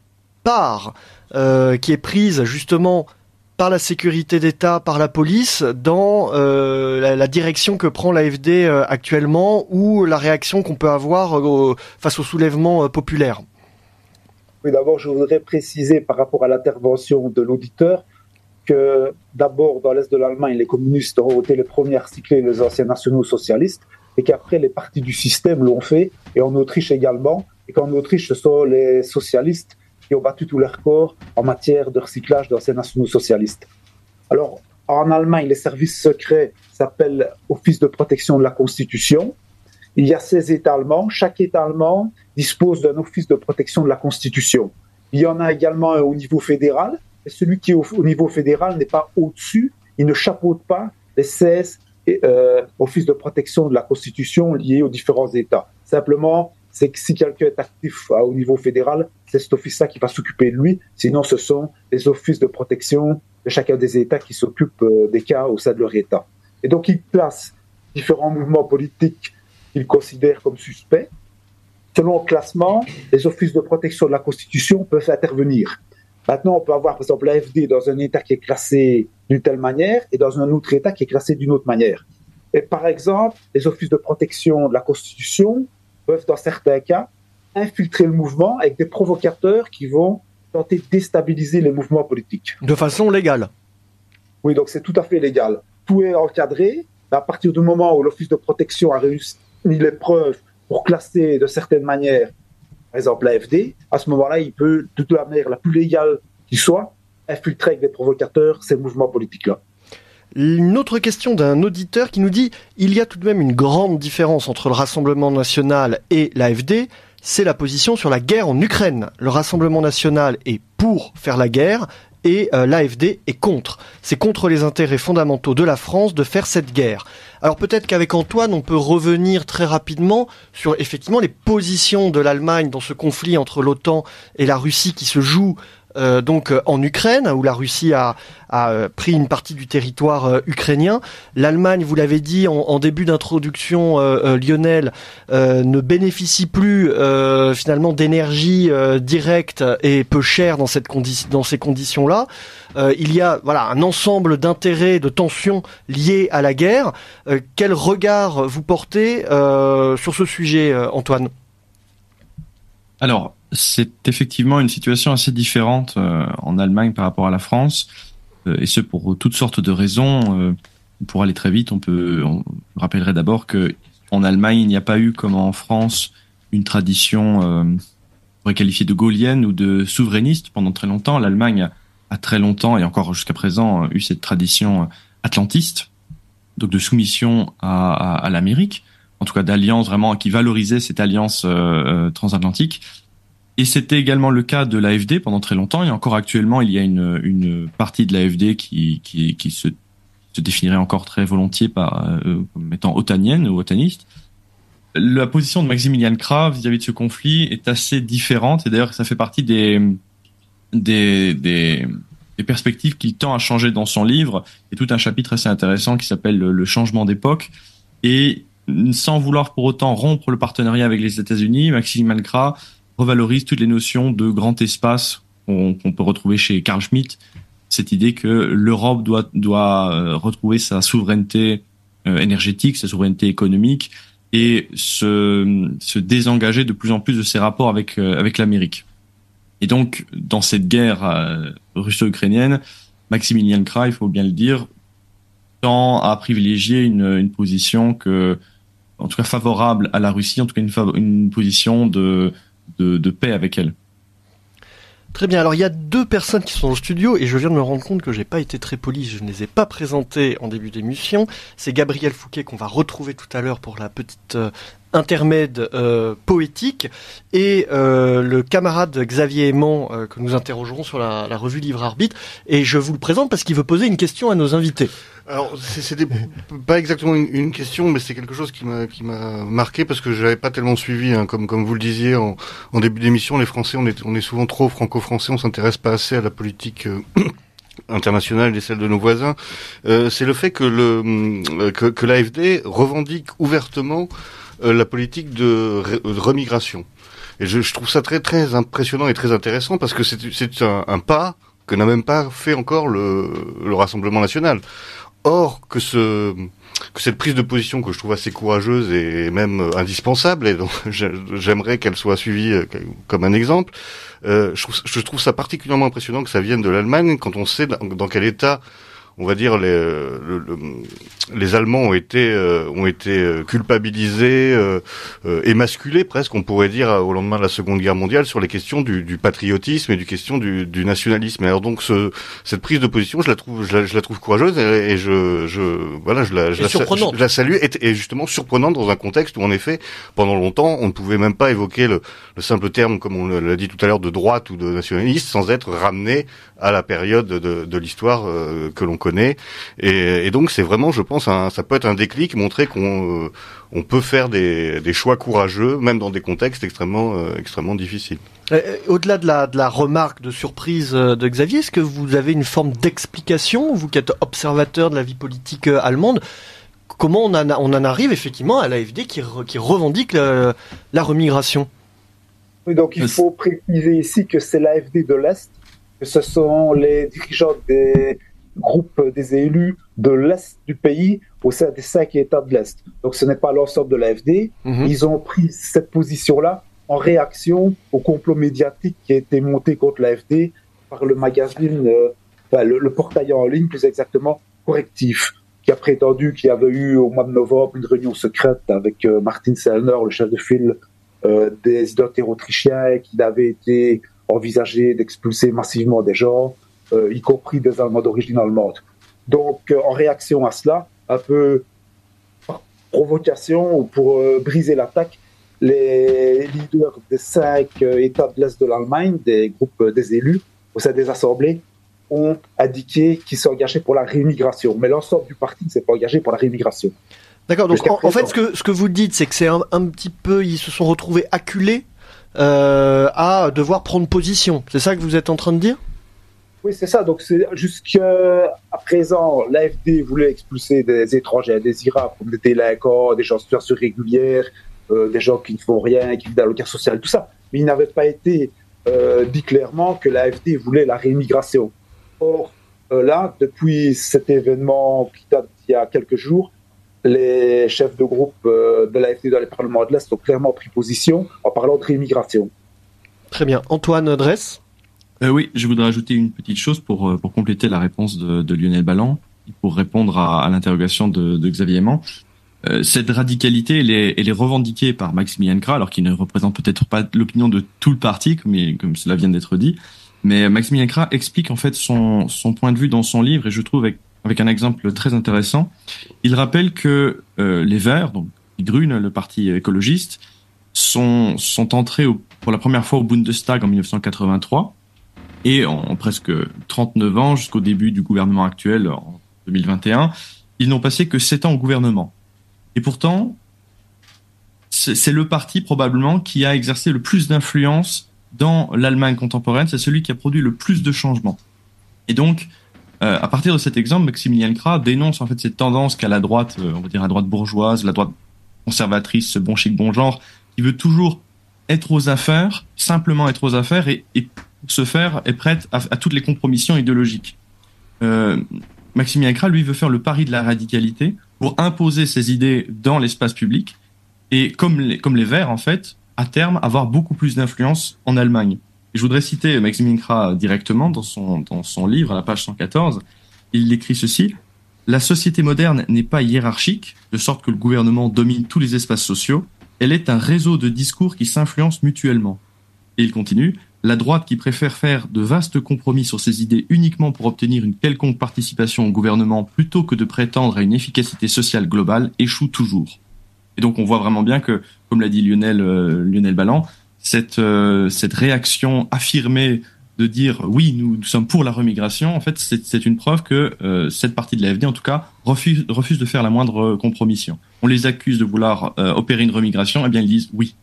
part qui est prise justement par la sécurité d'État, par la police, dans la direction que prend l'AfD actuellement, ou la réaction qu'on peut avoir face au soulèvement populaire?
Oui, d'abord, je voudrais préciser par rapport à l'intervention de l'auditeur que d'abord, dans l'Est de l'Allemagne, les communistes ont été les premiers à recycler les anciens nationaux socialistes, et qu'après, les partis du système l'ont fait, et en Autriche également, et qu'en Autriche, ce sont les socialistes qui ont battu tous leurs corps en matière de recyclage d'anciens nationaux socialistes. Alors, en Allemagne, les services secrets s'appellent Office de protection de la Constitution. Il y a 16 États allemands. Chaque État allemand dispose d'un office de protection de la Constitution. Il y en a également un au niveau fédéral. Et celui qui est au niveau fédéral n'est pas au-dessus. Il ne chapeaute pas les 16 offices de protection de la Constitution liés aux différents États. Simplement, c'est que si quelqu'un est actif au niveau fédéral, c'est cet office-là qui va s'occuper de lui. Sinon, ce sont les offices de protection de chacun des États qui s'occupent des cas au sein de leur État. Et donc, ils placent différents mouvements politiques qu'ils considèrent comme suspects. Selon le classement, les offices de protection de la Constitution peuvent intervenir. Maintenant, on peut avoir, par exemple, l'AfD dans un État qui est classé d'une telle manière et dans un autre État qui est classé d'une autre manière. Et par exemple, les offices de protection de la Constitution peuvent, dans certains cas, infiltrer le mouvement avec des provocateurs qui vont tenter de déstabiliser les mouvements politiques.
De façon légale.
Oui, donc c'est tout à fait légal. Tout est encadré. À partir du moment où l'office de protection a réussi les preuves pour classer de certaines manières, par exemple l'AfD, à ce moment-là, il peut, de la manière la plus légale qui soit, infiltrer avec des provocateurs ces mouvements politiques-là.
Une autre question d'un auditeur qui nous dit « Il y a tout de même une grande différence entre le Rassemblement national et l'AfD, c'est la position sur la guerre en Ukraine. Le Rassemblement national est pour faire la guerre et l'AfD est contre. C'est contre les intérêts fondamentaux de la France de faire cette guerre. » Alors peut-être qu'avec Antoine, on peut revenir très rapidement sur effectivement les positions de l'Allemagne dans ce conflit entre l'OTAN et la Russie qui se joue donc en Ukraine, où la Russie a pris une partie du territoire ukrainien. L'Allemagne, vous l'avez dit en début d'introduction, Lionel, ne bénéficie plus finalement d'énergie directe et peu chère dans ces conditions-là. Il y a un ensemble d'intérêts, de tensions liées à la guerre. Quel regard vous portez sur ce sujet, Antoine ?
Alors, c'est effectivement une situation assez différente en Allemagne par rapport à la France, et ce pour toutes sortes de raisons. Pour aller très vite, je rappellerai d'abord que en Allemagne, il n'y a pas eu, comme en France, une tradition on pourrait qualifier de gaulienne ou de souverainiste pendant très longtemps. L'Allemagne a très longtemps, et encore jusqu'à présent, eu cette tradition atlantiste, donc de soumission à l'Amérique, en tout cas d'alliance vraiment qui valorisait cette alliance transatlantique. Et c'était également le cas de l'AfD pendant très longtemps, et encore actuellement, il y a une partie de l'AfD qui se définirait encore très volontiers comme étant otanienne ou otaniste. la position de Maximilian Krah vis-à-vis de ce conflit est assez différente, et d'ailleurs ça fait partie des perspectives qu'il tend à changer dans son livre. Il y a tout un chapitre assez intéressant qui s'appelle le changement d'époque, et sans vouloir pour autant rompre le partenariat avec les États-Unis, Maximilian Krah revalorise toutes les notions de grand espace qu'on peut retrouver chez Carl Schmitt, cette idée que l'Europe doit retrouver sa souveraineté énergétique, sa souveraineté économique, et se désengager de plus en plus de ses rapports avec l'Amérique. Et donc, dans cette guerre russo-ukrainienne, Maximilian Krah, il faut bien le dire, tend à privilégier une position en tout cas favorable à la Russie, en tout cas une position de paix avec elle.
Très bien, alors il y a deux personnes qui sont dans le studio et je viens de me rendre compte que j'ai pas été très poli, je ne les ai pas présentées en début d'émission. C'est Gabriel Fouquet qu'on va retrouver tout à l'heure pour la petite intermède poétique, et le camarade Xavier Aimant que nous interrogerons sur la revue Livre Arbitre, et je vous le présente parce qu'il veut poser une question à nos invités.
Alors, c'était pas exactement une question, mais c'est quelque chose qui m'a marqué parce que j'avais pas tellement suivi, hein, comme vous le disiez en début d'émission, les Français, on est souvent trop franco-français, on s'intéresse pas assez à la politique internationale et celle de nos voisins. C'est le fait que l'AfD revendique ouvertement la politique de remigration. Et je trouve ça très très impressionnant et très intéressant parce que c'est un pas que n'a même pas fait encore le Rassemblement national. Or, que cette prise de position que je trouve assez courageuse et même indispensable, et donc j'aimerais qu'elle soit suivie comme un exemple, je trouve ça particulièrement impressionnant que ça vienne de l'Allemagne quand on sait dans quel état, on va dire, les Allemands ont été culpabilisés, émasculés presque, on pourrait dire, au lendemain de la Seconde Guerre mondiale, sur les questions du patriotisme et du nationalisme. Et alors donc cette prise de position, je la trouve courageuse et je la salue, et justement surprenante dans un contexte où en effet pendant longtemps on ne pouvait même pas évoquer le simple terme, comme on l'a dit tout à l'heure, de droite ou de nationaliste sans être ramené à la période de l'histoire que l'on connaît, et donc c'est vraiment, je pense, ça peut être un déclic, montrer qu'on peut faire des choix courageux même dans des contextes extrêmement difficiles.
Au-delà de la remarque de surprise de Xavier, est-ce que vous avez une forme d'explication, vous qui êtes observateur de la vie politique allemande, comment on en arrive effectivement à l'AfD qui revendique la remigration?
Oui, donc il faut préciser ici que c'est l'AfD de l'Est, que ce sont les dirigeants des groupes des élus de l'Est du pays au sein des 5 États de l'Est. Donc ce n'est pas l'ensemble de l'AfD. Ils ont pris cette position-là en réaction au complot médiatique qui a été monté contre l'AfD par le magazine, le portail en ligne plus exactement, Correctif, qui a prétendu qu'il y avait eu au mois de novembre une réunion secrète avec Martin Sellner, le chef de file des identitaires autrichiens, et qu'il avait été envisagé d'expulser massivement des gens, y compris des Allemands d'origine allemande. Donc, en réaction à cela, un peu par provocation ou pour briser l'attaque, les leaders des 5 États de l'Est de l'Allemagne, des groupes des élus, au sein des assemblées, ont indiqué qu'ils s'engageaient pour la rémigration. Mais l'ensemble du parti ne s'est pas engagé pour la rémigration.
D'accord, donc en fait, ce que vous dites, c'est que c'est un petit peu, ils se sont retrouvés acculés à devoir prendre position. C'est ça que vous êtes en train de dire ?
Oui, c'est ça. Donc, jusqu'à présent, l'AfD voulait expulser des étrangers indésirables, comme des délinquants, des gens en situation régulière, des gens qui ne font rien, qui vivent dans le cas social, tout ça. Mais il n'avait pas été dit clairement que l'AfD voulait la rémigration. Or, là, depuis cet événement qui date d'il y a quelques jours, les chefs de groupe de l'AfD dans les parlements de l'Est ont clairement pris position en parlant de réimmigration.
Très bien. Antoine Dresse ?
Oui, je voudrais ajouter une petite chose pour compléter la réponse de Lionel Balland, pour répondre à l'interrogation de Xavier Aimant. Cette radicalité, elle est revendiquée par Maximilian Krah, alors qu'il ne représente peut-être pas l'opinion de tout le parti, comme cela vient d'être dit. Mais Maximilian Krah explique en fait son point de vue dans son livre, et je trouve avec un exemple très intéressant. Il rappelle que les Verts, donc die Grünen, le parti écologiste, sont entrés pour la première fois au Bundestag en 1983, et en presque 39 ans, jusqu'au début du gouvernement actuel en 2021, ils n'ont passé que 7 ans au gouvernement. Et pourtant, c'est le parti probablement qui a exercé le plus d'influence dans l'Allemagne contemporaine. C'est celui qui a produit le plus de changements. Et donc, à partir de cet exemple, Maximilian Krah dénonce en fait cette tendance qu'a la droite, on va dire la droite bourgeoise, la droite conservatrice, ce bon chic, bon genre, qui veut toujours être aux affaires, simplement être aux affaires, et pour ce faire est prête à toutes les compromissions idéologiques. Maximilian Krah, lui, veut faire le pari de la radicalité pour imposer ses idées dans l'espace public, et comme les Verts, en fait, à terme, avoir beaucoup plus d'influence en Allemagne. Et je voudrais citer Maximilian Krah directement dans son livre, à la page 114. Il écrit ceci: « La société moderne n'est pas hiérarchique, de sorte que le gouvernement domine tous les espaces sociaux. Elle est un réseau de discours qui s'influencent mutuellement. » Et il continue: « La droite qui préfère faire de vastes compromis sur ses idées uniquement pour obtenir une quelconque participation au gouvernement plutôt que de prétendre à une efficacité sociale globale échoue toujours. » Et donc on voit vraiment bien que, comme l'a dit Lionel Balland, cette réaction affirmée de dire oui, nous sommes pour la remigration, en fait, c'est une preuve que cette partie de l'AfD, en tout cas, refuse de faire la moindre compromission. On les accuse de vouloir opérer une remigration, eh bien ils disent oui.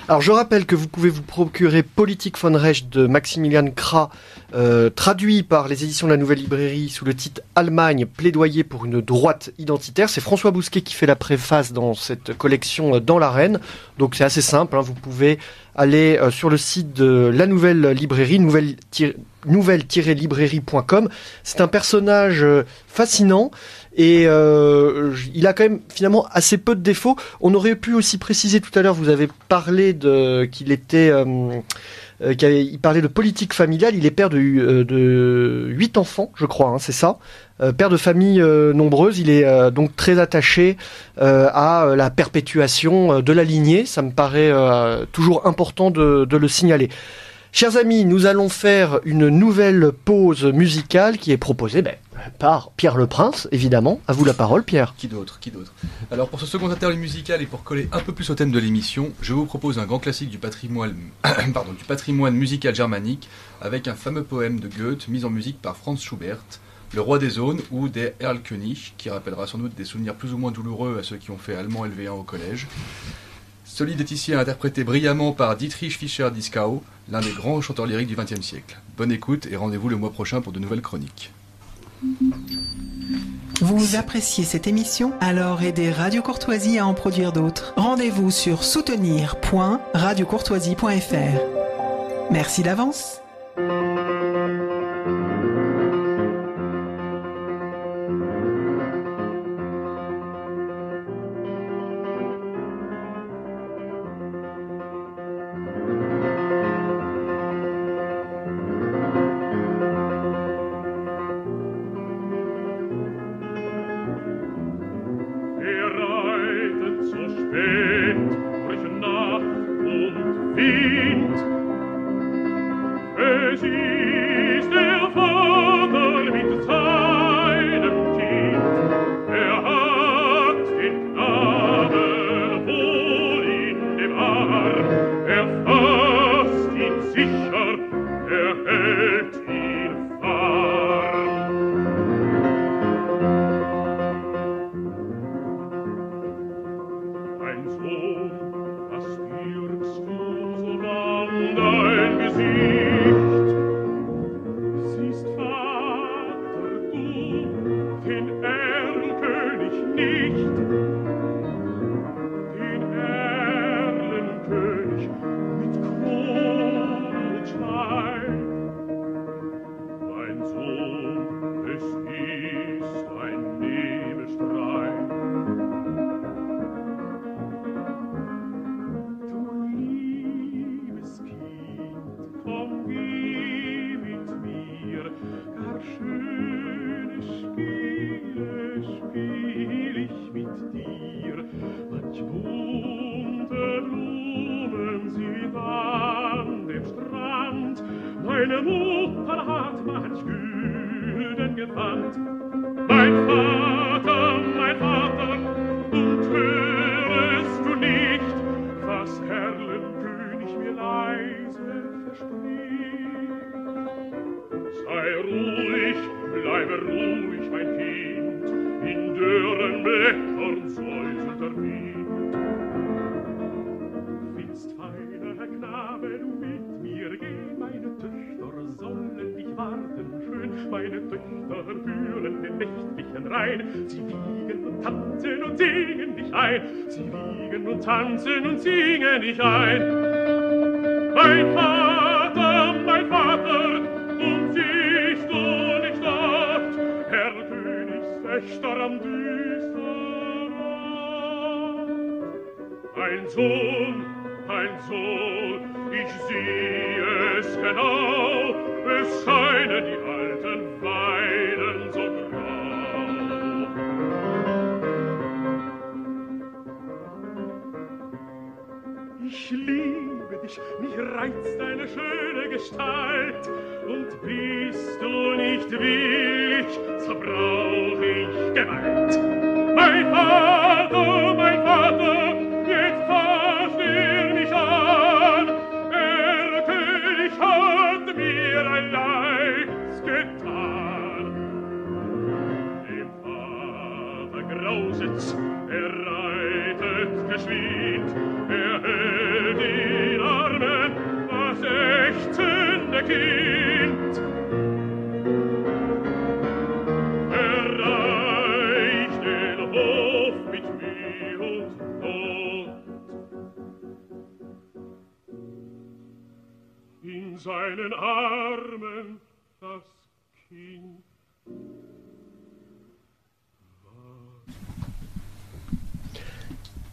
Alors je rappelle que vous pouvez vous procurer Politik von Rechts de Maximilian Krah, traduit par les éditions de la Nouvelle Librairie sous le titre Allemagne, plaidoyer pour une droite identitaire. C'est François Bousquet qui fait la préface dans cette collection Dans l'arène. Donc c'est assez simple, hein, vous pouvez aller sur le site de la Nouvelle Librairie, nouvelle-librairie.com. C'est un personnage fascinant. Et il a quand même finalement assez peu de défauts. On aurait pu aussi préciser tout à l'heure, vous avez parlé qu'il parlait de politique familiale. Il est père de 8 enfants, je crois, hein, c'est ça. Père de famille nombreuse. Il est donc très attaché à la perpétuation de la lignée. Ça me paraît toujours important de le signaler. Chers amis, nous allons faire une nouvelle pause musicale qui est proposée par Pierre Le Prince, évidemment. À vous la parole, Pierre.
Qui d'autre ? Alors, pour ce second interlude musical et pour coller un peu plus au thème de l'émission, je vous propose un grand classique du patrimoine musical germanique avec un fameux poème de Goethe mis en musique par Franz Schubert, Le Roi des Zones ou Der Erlkönig, qui rappellera sans doute des souvenirs plus ou moins douloureux à ceux qui ont fait allemand LV1 au collège. Ce lied est ici interprété brillamment par Dietrich Fischer-Dieskau, l'un des grands chanteurs lyriques du XXe siècle. Bonne écoute et rendez-vous le mois prochain pour de nouvelles chroniques.
Vous appréciez cette émission ? Alors aidez Radio Courtoisie à en produire d'autres. Rendez-vous sur soutenir.radiocourtoisie.fr. Merci d'avance.
Meine Mutter hat manch Gülden gewandt. Mein Vater, und hörest du nicht, was Erlenkönig mir leise verspricht? Sei ruhig, bleibe ruhig, mein Kind, in dürren Blättern säuselt der Wind. führen den nächtlichen Rhein. Sie wiegen und tanzen und singen dich ein. Sie wiegen und tanzen und singen dich ein. Mein Vater, und siehst du nicht dort, Herr Königswächter am düsteren Ort? Ein Sohn, ich sehe es genau, es scheinen die alten Weiden so grau. Ich liebe dich, mich reizt deine schöne Gestalt, und bist du nicht willig, so brauch ich Gewalt. Mein Vater, jetzt versteh mich an, der König hat mir ein Leids getan. Dem Vater grauset's, reitet geschwind, hält in Armen das ächzende Kind. Erreicht den Hof mit Mühe und Not. In seinen Armen das Kind.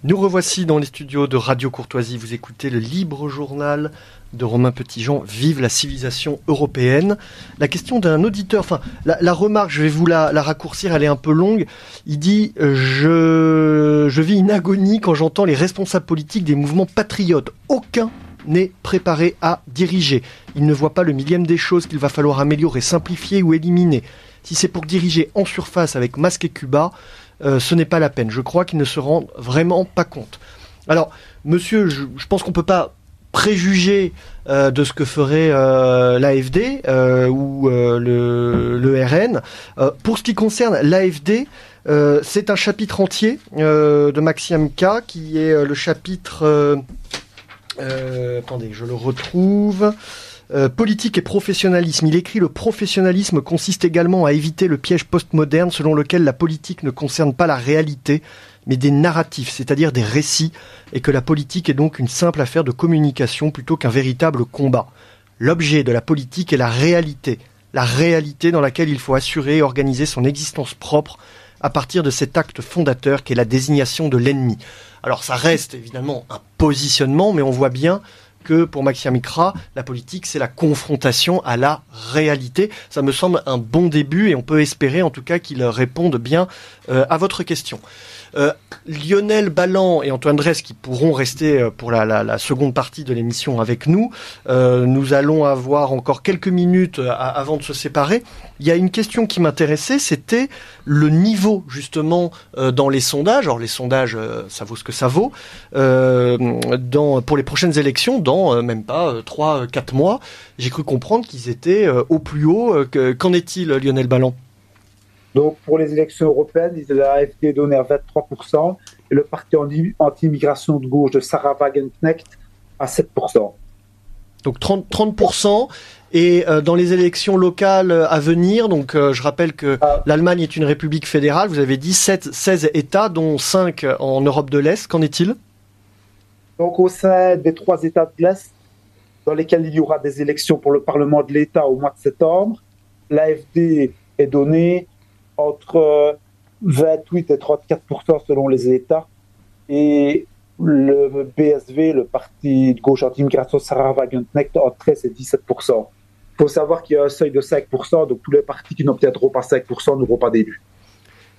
Nous revoici dans les studios de Radio Courtoisie. Vous écoutez le libre journal de Romain Petitjean, Vive la civilisation européenne. La question d'un auditeur, enfin la remarque, je vais vous la raccourcir, elle est un peu longue. Il dit je vis une agonie quand j'entends les responsables politiques des mouvements patriotes. Aucun n'est préparé à diriger. Il ne voit pas le millième des choses qu'il va falloir améliorer, simplifier ou éliminer. Si c'est pour diriger en surface avec Masque et Cuba, ce n'est pas la peine. Je crois qu'ils ne se rendent vraiment pas compte. Alors, monsieur, je pense qu'on ne peut pas préjuger de ce que ferait l'AFD ou le RN. Pour ce qui concerne l'AFD, c'est un chapitre entier de Maxime K, qui est le chapitre... attendez, je le retrouve... politique et professionnalisme. Il écrit « Le professionnalisme consiste également à éviter le piège postmoderne selon lequel la politique ne concerne pas la réalité, mais des narratifs, c'est-à-dire des récits, et que la politique est donc une simple affaire de communication plutôt qu'un véritable combat. L'objet de la politique est la réalité dans laquelle il faut assurer et organiser son existence propre à partir de cet acte fondateur qu'est la désignation de l'ennemi. » Alors ça reste évidemment un positionnement, mais on voit bien que pour Maxime Ikra, la politique, c'est la confrontation à la réalité. Ça me semble un bon début et on peut espérer en tout cas qu'il réponde bien à votre question. Lionel Balland et Antoine Dresse qui pourront rester pour la seconde partie de l'émission avec nous. Nous allons avoir encore quelques minutes avant de se séparer. Il y a une question qui m'intéressait, c'était le niveau justement dans les sondages. Alors les sondages, ça vaut ce que ça vaut. Pour les prochaines élections, dans même pas 3-4 mois, j'ai cru comprendre qu'ils étaient au plus haut. Qu'en est-il, Lionel Balland ?
Donc, pour les élections européennes, l'AfD donnait à 23% et le parti anti-immigration de gauche de Sarah Wagenknecht à 7%.
Donc 30%. Et dans les élections locales à venir, donc je rappelle que l'Allemagne est une république fédérale, vous avez dit 16 États, dont 5 en Europe de l'Est. Qu'en est-il ?
Donc au sein des 3 États de l'Est, dans lesquels il y aura des élections pour le Parlement de l'État au mois de septembre, l'AfD est donnée entre 28 et 34% selon les États, et le BSV, le parti de gauche anti-immigration Sarah Wagenknecht, entre 13 et 17%. Il faut savoir qu'il y a un seuil de 5%, donc tous les partis qui n'obtiendront pas 5% n'auront pas d'élu.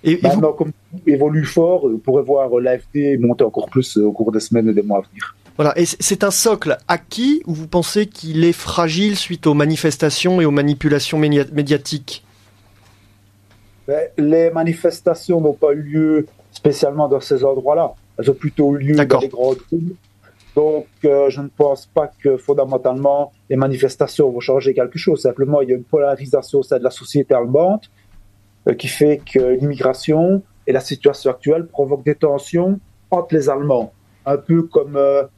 Maintenant, comme il évolue fort, vous pourrez voir l'AfD monter encore plus au cours des semaines et des mois à venir.
Voilà, et c'est un socle acquis ou vous pensez qu'il est fragile suite aux manifestations et aux manipulations médiatiques ?
Les manifestations n'ont pas eu lieu spécialement dans ces endroits-là. Elles ont plutôt eu lieu dans les grandes villes. Donc, je ne pense pas que fondamentalement les manifestations vont changer quelque chose. Simplement, il y a une polarisation au sein de la société allemande qui fait que l'immigration et la situation actuelle provoquent des tensions entre les Allemands. Un peu comme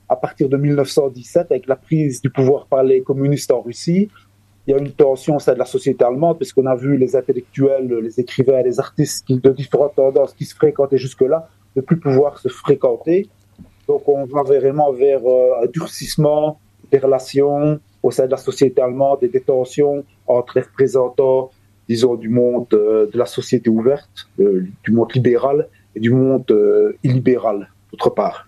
à partir de 1917, avec la prise du pouvoir par les communistes en Russie, il y a une tension au sein de la société allemande, parce qu'on a vu les intellectuels, les écrivains, les artistes de différentes tendances qui se fréquentaient jusque-là, ne plus pouvoir se fréquenter. Donc on va vraiment vers un durcissement des relations au sein de la société allemande et des tensions entre les représentants, disons, du monde de la société ouverte, du monde libéral et du monde illibéral, d'autre part.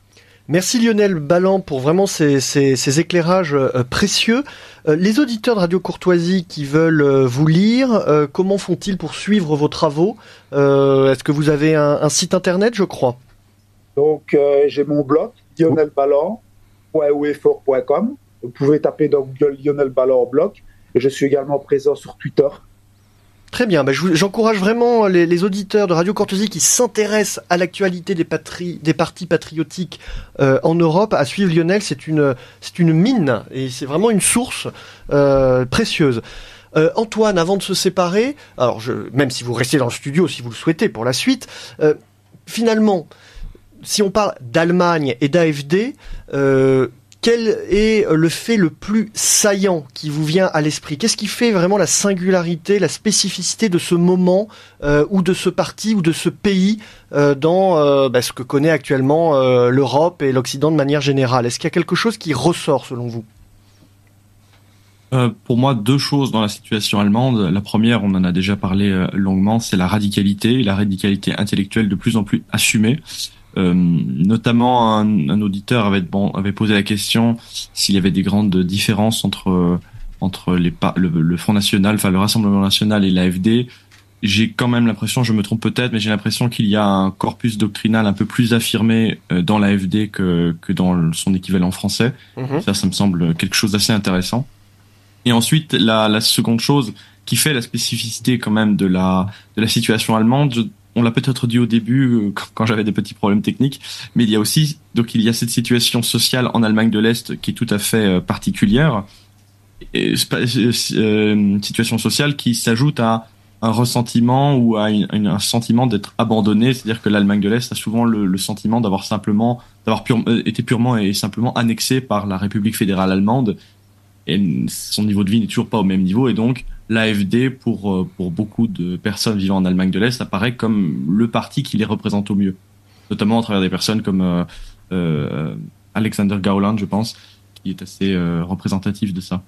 Merci Lionel Balland pour vraiment ces éclairages précieux. Les auditeurs de Radio Courtoisie qui veulent vous lire, comment font-ils pour suivre vos travaux ? Est-ce que vous avez un site internet, je crois ?
Donc j'ai mon blog, lionelballand.oefor.com. Vous pouvez taper dans Google Lionel Balland blog. Et je suis également présent sur Twitter.
Très bien, j'encourage vraiment les auditeurs de Radio Courtoisie qui s'intéressent à l'actualité des partis patriotiques en Europe à suivre Lionel. C'est une mine et c'est vraiment une source précieuse. Antoine, avant de se séparer, alors même si vous restez dans le studio, si vous le souhaitez pour la suite, finalement, si on parle d'Allemagne et d'AfD, quel est le fait le plus saillant qui vous vient à l'esprit ? Qu'est-ce qui fait vraiment la singularité, la spécificité de ce moment ou de ce parti ou de ce pays dans ce que connaît actuellement l'Europe et l'Occident de manière générale ? Est-ce qu'il y a quelque chose qui ressort selon vous ?
Pour moi, deux choses dans la situation allemande. La première, on en a déjà parlé longuement, c'est la radicalité intellectuelle de plus en plus assumée. Notamment un auditeur avait posé la question s'il y avait des grandes différences entre le Front National, enfin le Rassemblement National et l'AfD. J'ai quand même l'impression, je me trompe peut-être, mais j'ai l'impression qu'il y a un corpus doctrinal un peu plus affirmé dans l'AfD que dans son équivalent français. Ça me semble quelque chose d'assez intéressant. Et ensuite, la seconde chose qui fait la spécificité quand même de la situation allemande, on l'a peut-être dit au début quand j'avais des petits problèmes techniques, mais il y a cette situation sociale en Allemagne de l'Est qui est tout à fait particulière, et une situation sociale qui s'ajoute à un ressentiment ou à un sentiment d'être abandonné, c'est-à-dire que l'Allemagne de l'Est a souvent le sentiment d'avoir été purement et simplement annexée par la République fédérale allemande, et son niveau de vie n'est toujours pas au même niveau, et donc l'AfD, pour beaucoup de personnes vivant en Allemagne de l'Est, apparaît comme le parti qui les représente au mieux. Notamment à travers des personnes comme Alexander Gauland, je pense, qui est assez représentatif de ça.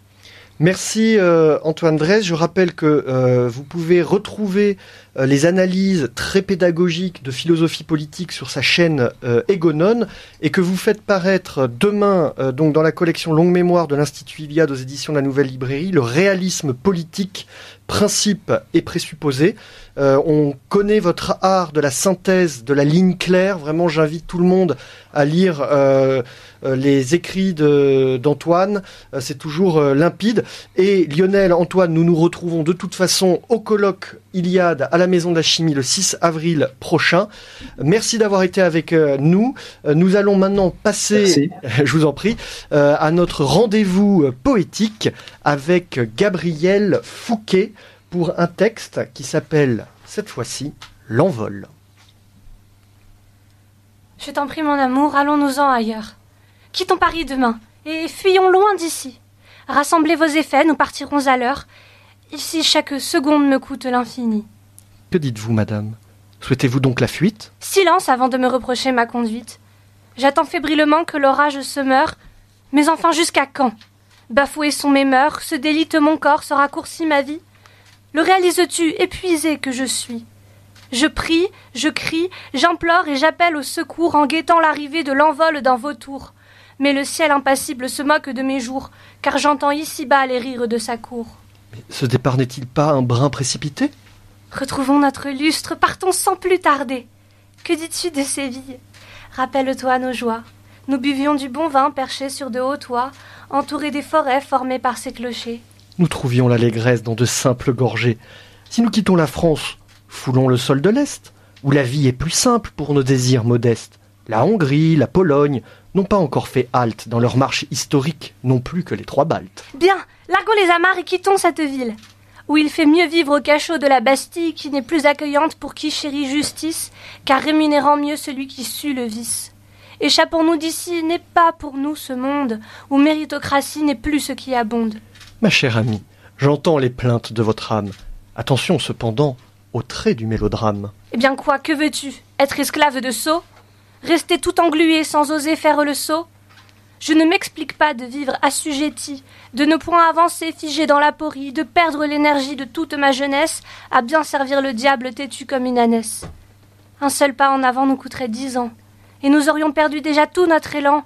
Merci Antoine Dresse. Je rappelle que vous pouvez retrouver les analyses très pédagogiques de philosophie politique sur sa chaîne Egonon et que vous faites paraître demain donc dans la collection Longue Mémoire de l'Institut Iliade aux éditions de la Nouvelle Librairie, le réalisme politique, principes et présupposés. On connaît votre art de la synthèse, de la ligne claire. Vraiment, j'invite tout le monde à lire les écrits d'Antoine. C'est toujours limpide. Et Lionel, Antoine, nous nous retrouvons de toute façon au colloque Iliade à la Maison de la Chimie le 6 avril prochain. Merci d'avoir été avec nous. Nous allons maintenant passer, je vous en prie, à notre rendez-vous poétique avec Gabriel Fouquet pour un texte qui s'appelle, cette fois-ci, L'envol.
Je t'en prie, mon amour, allons-nous-en ailleurs. Quittons Paris demain et fuyons loin d'ici. Rassemblez vos effets, nous partirons à l'heure. Ici, chaque seconde me coûte l'infini.
Que dites-vous, madame ? Souhaitez-vous donc la fuite ?
Silence avant de me reprocher ma conduite. J'attends fébrilement que l'orage se meure. Mais enfin, jusqu'à quand ? Bafouées sont mes mœurs, se délite mon corps, se raccourcit ma vie. Le réalises-tu, épuisé que je suis ? Je prie, je crie, j'implore et j'appelle au secours en guettant l'arrivée de l'envol d'un vautour. Mais le ciel impassible se moque de mes jours, car j'entends ici-bas les rires de sa cour.
Mais ce départ n'est-il pas un brin précipité ?
Retrouvons notre lustre, partons sans plus tarder. Que dis-tu de Séville ? Rappelle-toi nos joies. Nous buvions du bon vin perché sur de hauts toits, entourés des forêts formées par ses clochers.
Nous trouvions l'allégresse dans de simples gorgées. Si nous quittons la France, foulons le sol de l'Est, où la vie est plus simple pour nos désirs modestes. La Hongrie, la Pologne n'ont pas encore fait halte dans leur marche historique, non plus que les trois Baltes.
Bien, larguons les amarres et quittons cette ville, où il fait mieux vivre au cachot de la Bastille, qui n'est plus accueillante pour qui chérit justice, car rémunérant mieux celui qui sue le vice. Échappons-nous d'ici, n'est pas pour nous ce monde, où méritocratie n'est plus ce qui abonde.
Ma chère amie, J'entends les plaintes de votre âme. Attention cependant au trait du mélodrame.
Eh bien quoi, que veux-tu? Être esclave de sot? Rester tout englué sans oser faire le saut? Je ne m'explique pas de vivre assujetti, de ne point avancer figé dans la porie, de perdre l'énergie de toute ma jeunesse à bien servir le diable têtu comme une ânesse. Un seul pas en avant nous coûterait 10 ans, et nous aurions perdu déjà tout notre élan.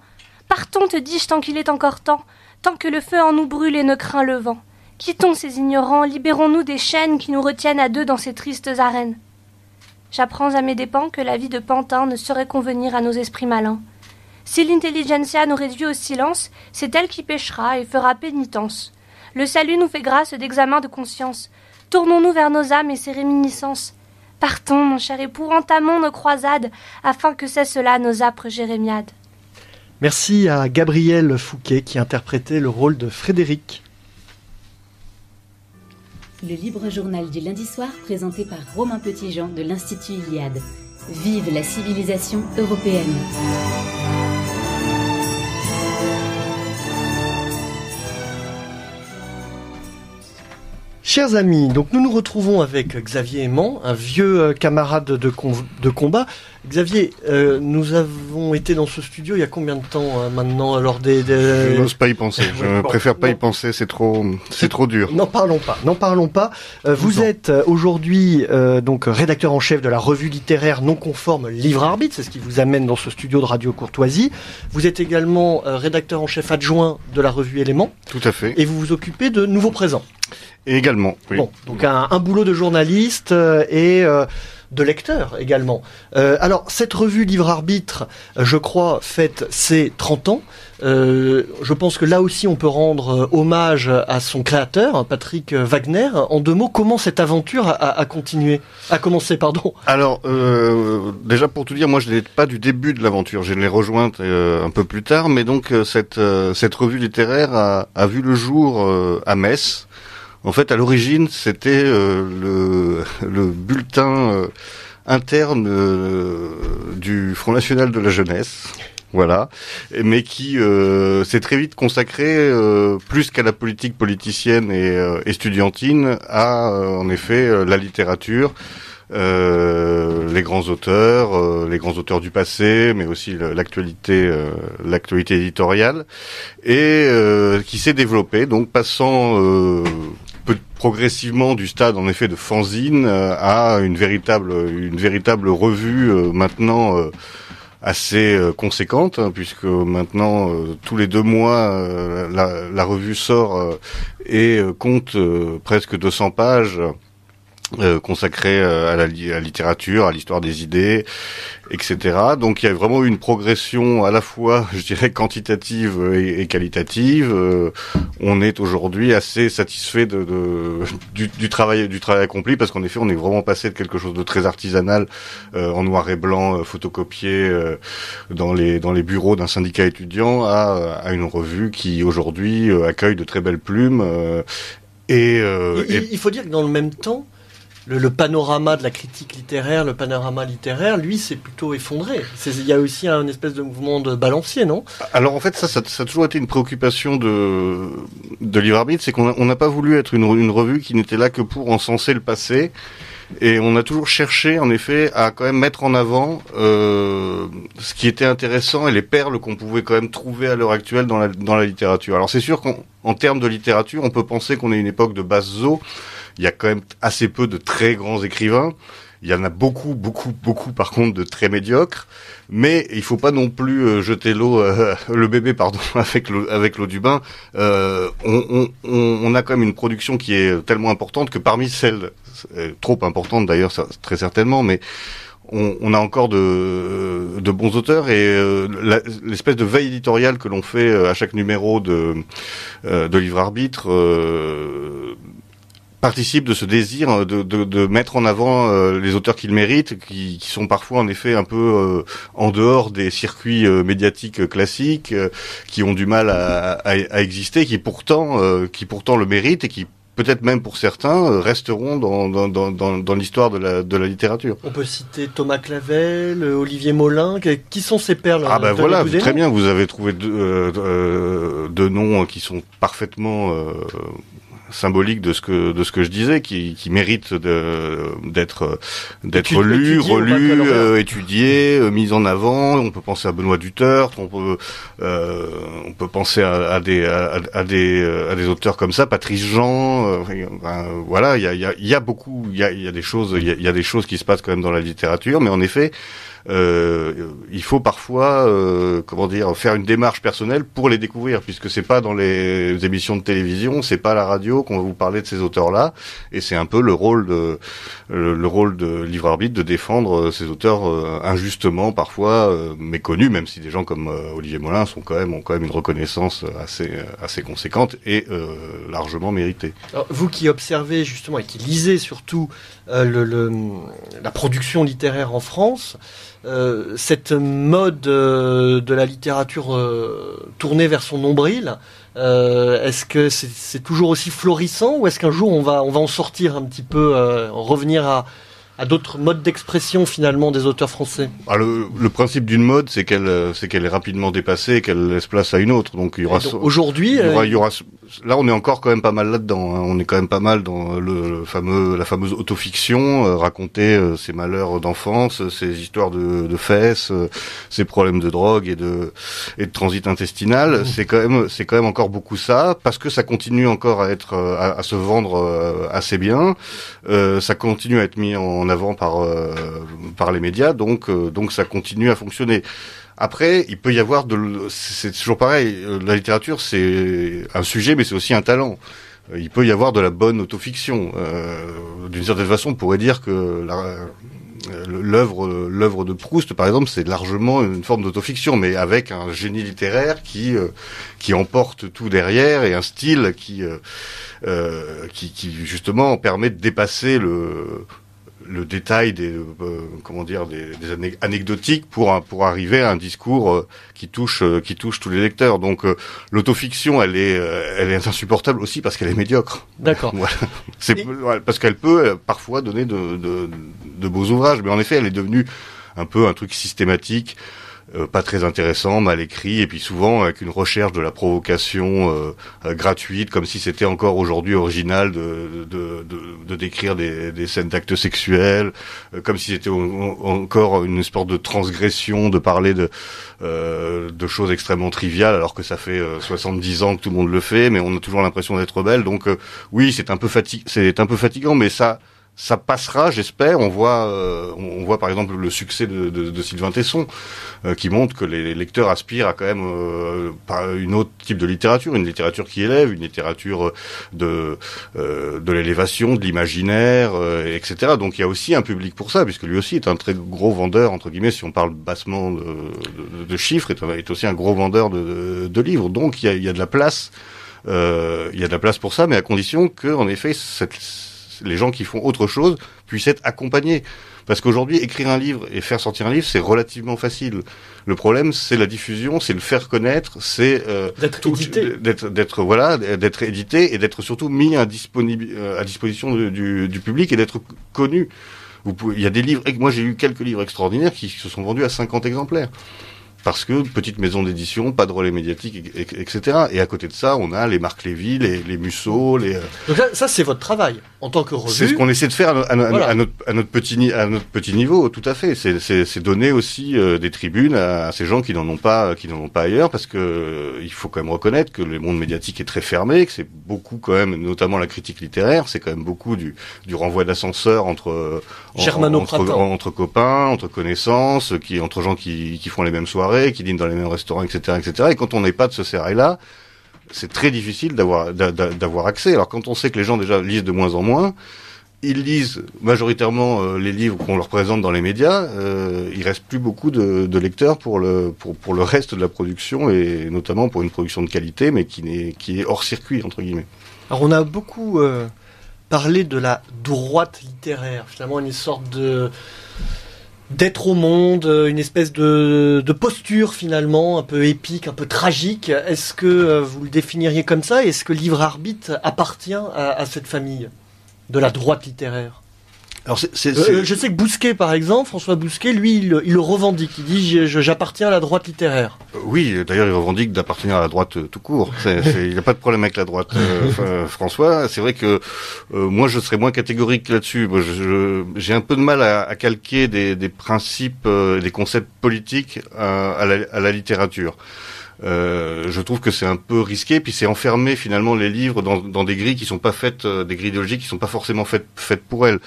Partons, te dis-je, tant qu'il est encore temps, tant que le feu en nous brûle et ne craint le vent. Quittons ces ignorants, libérons-nous des chaînes qui nous retiennent à deux dans ces tristes arènes. J'apprends à mes dépens que la vie de pantin ne saurait convenir à nos esprits malins. Si l'intelligentsia nous réduit au silence, c'est elle qui péchera et fera pénitence. Le salut nous fait grâce d'examen de conscience. Tournons-nous vers nos âmes et ses réminiscences. Partons, mon cher époux, entamons nos croisades, afin que cessent là nos âpres jérémiades.
Merci à Gabriel Fouquet qui interprétait le rôle de Frédéric.
Le libre journal du lundi soir présenté par Romain Petitjean de l'Institut Iliade. Vive la civilisation européenne.
Chers amis, donc nous nous retrouvons avec Xavier Aimant, un vieux camarade de combat. Xavier, nous avons été dans ce studio il y a combien de temps maintenant lors
Je n'ose pas y penser, préfère pas y penser, c'est trop dur.
N'en parlons pas. Vous êtes aujourd'hui donc rédacteur en chef de la revue littéraire non conforme Livre Arbitre, c'est ce qui vous amène dans ce studio de Radio Courtoisie. Vous êtes également rédacteur en chef adjoint de la revue Éléments.
Tout à fait.
Et vous vous occupez de Nouveaux Présents.
Et également, oui.
Bon, donc un boulot de journaliste et de lecteur également. Alors, cette revue Livre Arbitre, je crois, fête ses 30 ans. Je pense que là aussi, on peut rendre hommage à son créateur, Patrick Wagner. En 2 mots, comment cette aventure a commencé, pardon.
Alors, déjà pour tout dire, moi je n'étais pas du début de l'aventure. Je l'ai rejointe un peu plus tard, mais donc cette revue littéraire a vu le jour à Metz. En fait, à l'origine, c'était le bulletin interne du Front National de la Jeunesse, voilà, mais qui s'est très vite consacré, plus qu'à la politique politicienne et estudiantine, à en effet la littérature, les grands auteurs du passé, mais aussi l'actualité éditoriale, et qui s'est développé, donc passant progressivement du stade en effet de fanzine à une véritable revue maintenant assez conséquente, hein, puisque maintenant tous les 2 mois la revue sort et compte presque 200 pages consacrées à la littérature, à l'histoire des idées, etc. Donc il y a vraiment eu une progression à la fois, je dirais, quantitative et qualitative. On est aujourd'hui assez satisfait du travail accompli, parce qu'en effet on est vraiment passé de quelque chose de très artisanal, en noir et blanc, photocopié dans les bureaux d'un syndicat étudiant, à une revue qui aujourd'hui accueille de très belles plumes.
Il faut dire que dans le même temps, le panorama de la critique littéraire, le panorama littéraire, lui, c'est plutôt effondré. Il y a aussi un espèce de mouvement de balancier, non?
Alors en fait, ça a toujours été une préoccupation de Livre Arbitre, c'est qu'on n'a pas voulu être une revue qui n'était là que pour encenser le passé, et on a toujours cherché, en effet, à quand même mettre en avant ce qui était intéressant et les perles qu'on pouvait quand même trouver à l'heure actuelle dans la littérature. Alors c'est sûr qu'en termes de littérature, on peut penser qu'on est une époque de basse eau. Il y a quand même assez peu de très grands écrivains. Il y en a beaucoup par contre de très médiocres. Mais il faut pas non plus jeter le bébé avec l'eau du bain. On a quand même une production qui est tellement importante que parmi celles, trop importantes d'ailleurs, très certainement, mais on a encore de bons auteurs, et l'espèce de veille éditoriale que l'on fait à chaque numéro de Livre Arbitre participe de ce désir de mettre en avant les auteurs qu'ils méritent, qui sont parfois en effet un peu en dehors des circuits médiatiques classiques, qui ont du mal à exister, qui pourtant le méritent, et qui peut-être même pour certains resteront dans l'histoire de la littérature.
On peut citer Thomas Clavel, Olivier Molin. Qui sont ces perles?
Ah ben voilà, très bien, vous avez trouvé deux noms qui sont parfaitement symbolique de ce que je disais, qui mérite d'être lu, relu, étudié, mis en avant. On peut penser à Benoît Duterte, on peut penser à des auteurs comme ça, Patrice Jean. Voilà, il y a beaucoup, il y a des choses qui se passent quand même dans la littérature, mais en effet. Il faut parfois faire une démarche personnelle pour les découvrir, puisque c'est pas dans les émissions de télévision, c'est pas à la radio qu'on va vous parler de ces auteurs-là, et c'est un peu le rôle de Livre Arbitre de défendre ces auteurs injustement parfois méconnus, même si des gens comme Olivier Molins ont quand même une reconnaissance assez conséquente et largement méritée.
Alors, vous qui observez justement et qui lisez surtout la production littéraire en France, cette mode de la littérature tournée vers son nombril, est-ce que c'est toujours aussi florissant, ou est-ce qu'un jour on va en sortir un petit peu, revenir à d'autres modes d'expression finalement des auteurs français?
Le principe d'une mode, c'est qu'elle est rapidement dépassée et qu'elle laisse place à une autre. Donc il y aura
aujourd'hui,
là on est encore quand même pas mal là-dedans. Hein. On est quand même pas mal dans la fameuse autofiction, raconter ses malheurs d'enfance, ses histoires de fesses, ses problèmes de drogue et de transit intestinal. C'est quand même encore beaucoup ça, parce que ça continue encore à se vendre assez bien. Ça continue à être mis en avant par les médias, donc ça continue à fonctionner. Après, il peut y avoir c'est toujours pareil, la littérature c'est un sujet, mais c'est aussi un talent. Il peut y avoir de la bonne autofiction. D'une certaine façon, on pourrait dire que l'œuvre de Proust, par exemple, c'est largement une forme d'autofiction, mais avec un génie littéraire qui emporte tout derrière, et un style qui justement permet de dépasser le détail des anecdotiques pour arriver à un discours qui touche tous les lecteurs. Donc l'autofiction, elle est insupportable aussi parce qu'elle est médiocre.
D'accord.
Voilà. Parce qu'elle peut parfois donner de beaux ouvrages, mais en effet, elle est devenue un peu un truc systématique. Pas très intéressant, mal écrit, et puis souvent avec une recherche de la provocation gratuite, comme si c'était encore aujourd'hui original de décrire des scènes d'actes sexuels, comme si c'était encore une sorte de transgression de parler de choses extrêmement triviales, alors que ça fait 70 ans que tout le monde le fait, mais on a toujours l'impression d'être rebelle. Donc oui, c'est un peu fatigant, mais ça passera, j'espère. On voit par exemple le succès de Sylvain Tesson, qui montre que les lecteurs aspirent à quand même une autre type de littérature, une littérature qui élève, une littérature de l'élévation, de l'imaginaire, etc. Donc il y a aussi un public pour ça, puisque lui aussi est un très gros vendeur, entre guillemets, si on parle bassement de chiffres, est aussi un gros vendeur de livres. Donc il y a de la place, pour ça, mais à condition que, en effet, les gens qui font autre chose puissent être accompagnés. Parce qu'aujourd'hui, écrire un livre et faire sortir un livre, c'est relativement facile. Le problème, c'est la diffusion, c'est le faire connaître, c'est
d'être
édité et d'être surtout mis à disposition du public et d'être connu. Il y a des livres, moi j'ai eu quelques livres extraordinaires qui se sont vendus à 50 exemplaires. Parce que petite maison d'édition, pas de relais médiatique, etc. Et à côté de ça, on a les Marc Lévy, les Musso,
Donc ça c'est votre travail en tant que revue.
C'est ce qu'on essaie de faire à notre petit niveau, tout à fait. C'est donner aussi des tribunes à ces gens qui n'en ont pas ailleurs, parce que il faut quand même reconnaître que le monde médiatique est très fermé, que c'est beaucoup quand même, notamment la critique littéraire, c'est quand même beaucoup du renvoi d'ascenseur entre copains, entre connaissances, entre gens qui font les mêmes soirées, qui dînent dans les mêmes restaurants, etc., etc. Et quand on n'est pas de ce sérail-là, c'est très difficile d'avoir accès. Alors quand on sait que les gens déjà lisent de moins en moins, ils lisent majoritairement les livres qu'on leur présente dans les médias, il reste plus beaucoup de lecteurs pour le reste de la production, et notamment pour une production de qualité, mais qui est hors circuit, entre guillemets.
Alors on a beaucoup parlé de la droite littéraire, finalement une sorte d'être au monde, une espèce de posture finalement un peu épique, un peu tragique. Est-ce que vous le définiriez comme ça? Est-ce que Livre Arbitre appartient à cette famille de la droite littéraire?
Alors
je sais que Bousquet, par exemple, François Bousquet, lui, il le revendique. Il dit j'appartiens à la droite littéraire.
Oui, d'ailleurs, il revendique d'appartenir à la droite tout court. Il n'y a pas de problème avec la droite, François. C'est vrai que moi, je serais moins catégorique là-dessus. Moi, j'ai un peu de mal à calquer des principes, des concepts politiques à la littérature. Je trouve que c'est un peu risqué, puis c'est enfermer finalement les livres dans des grilles qui sont pas faites, des grilles idéologiques qui sont pas forcément faites pour elles.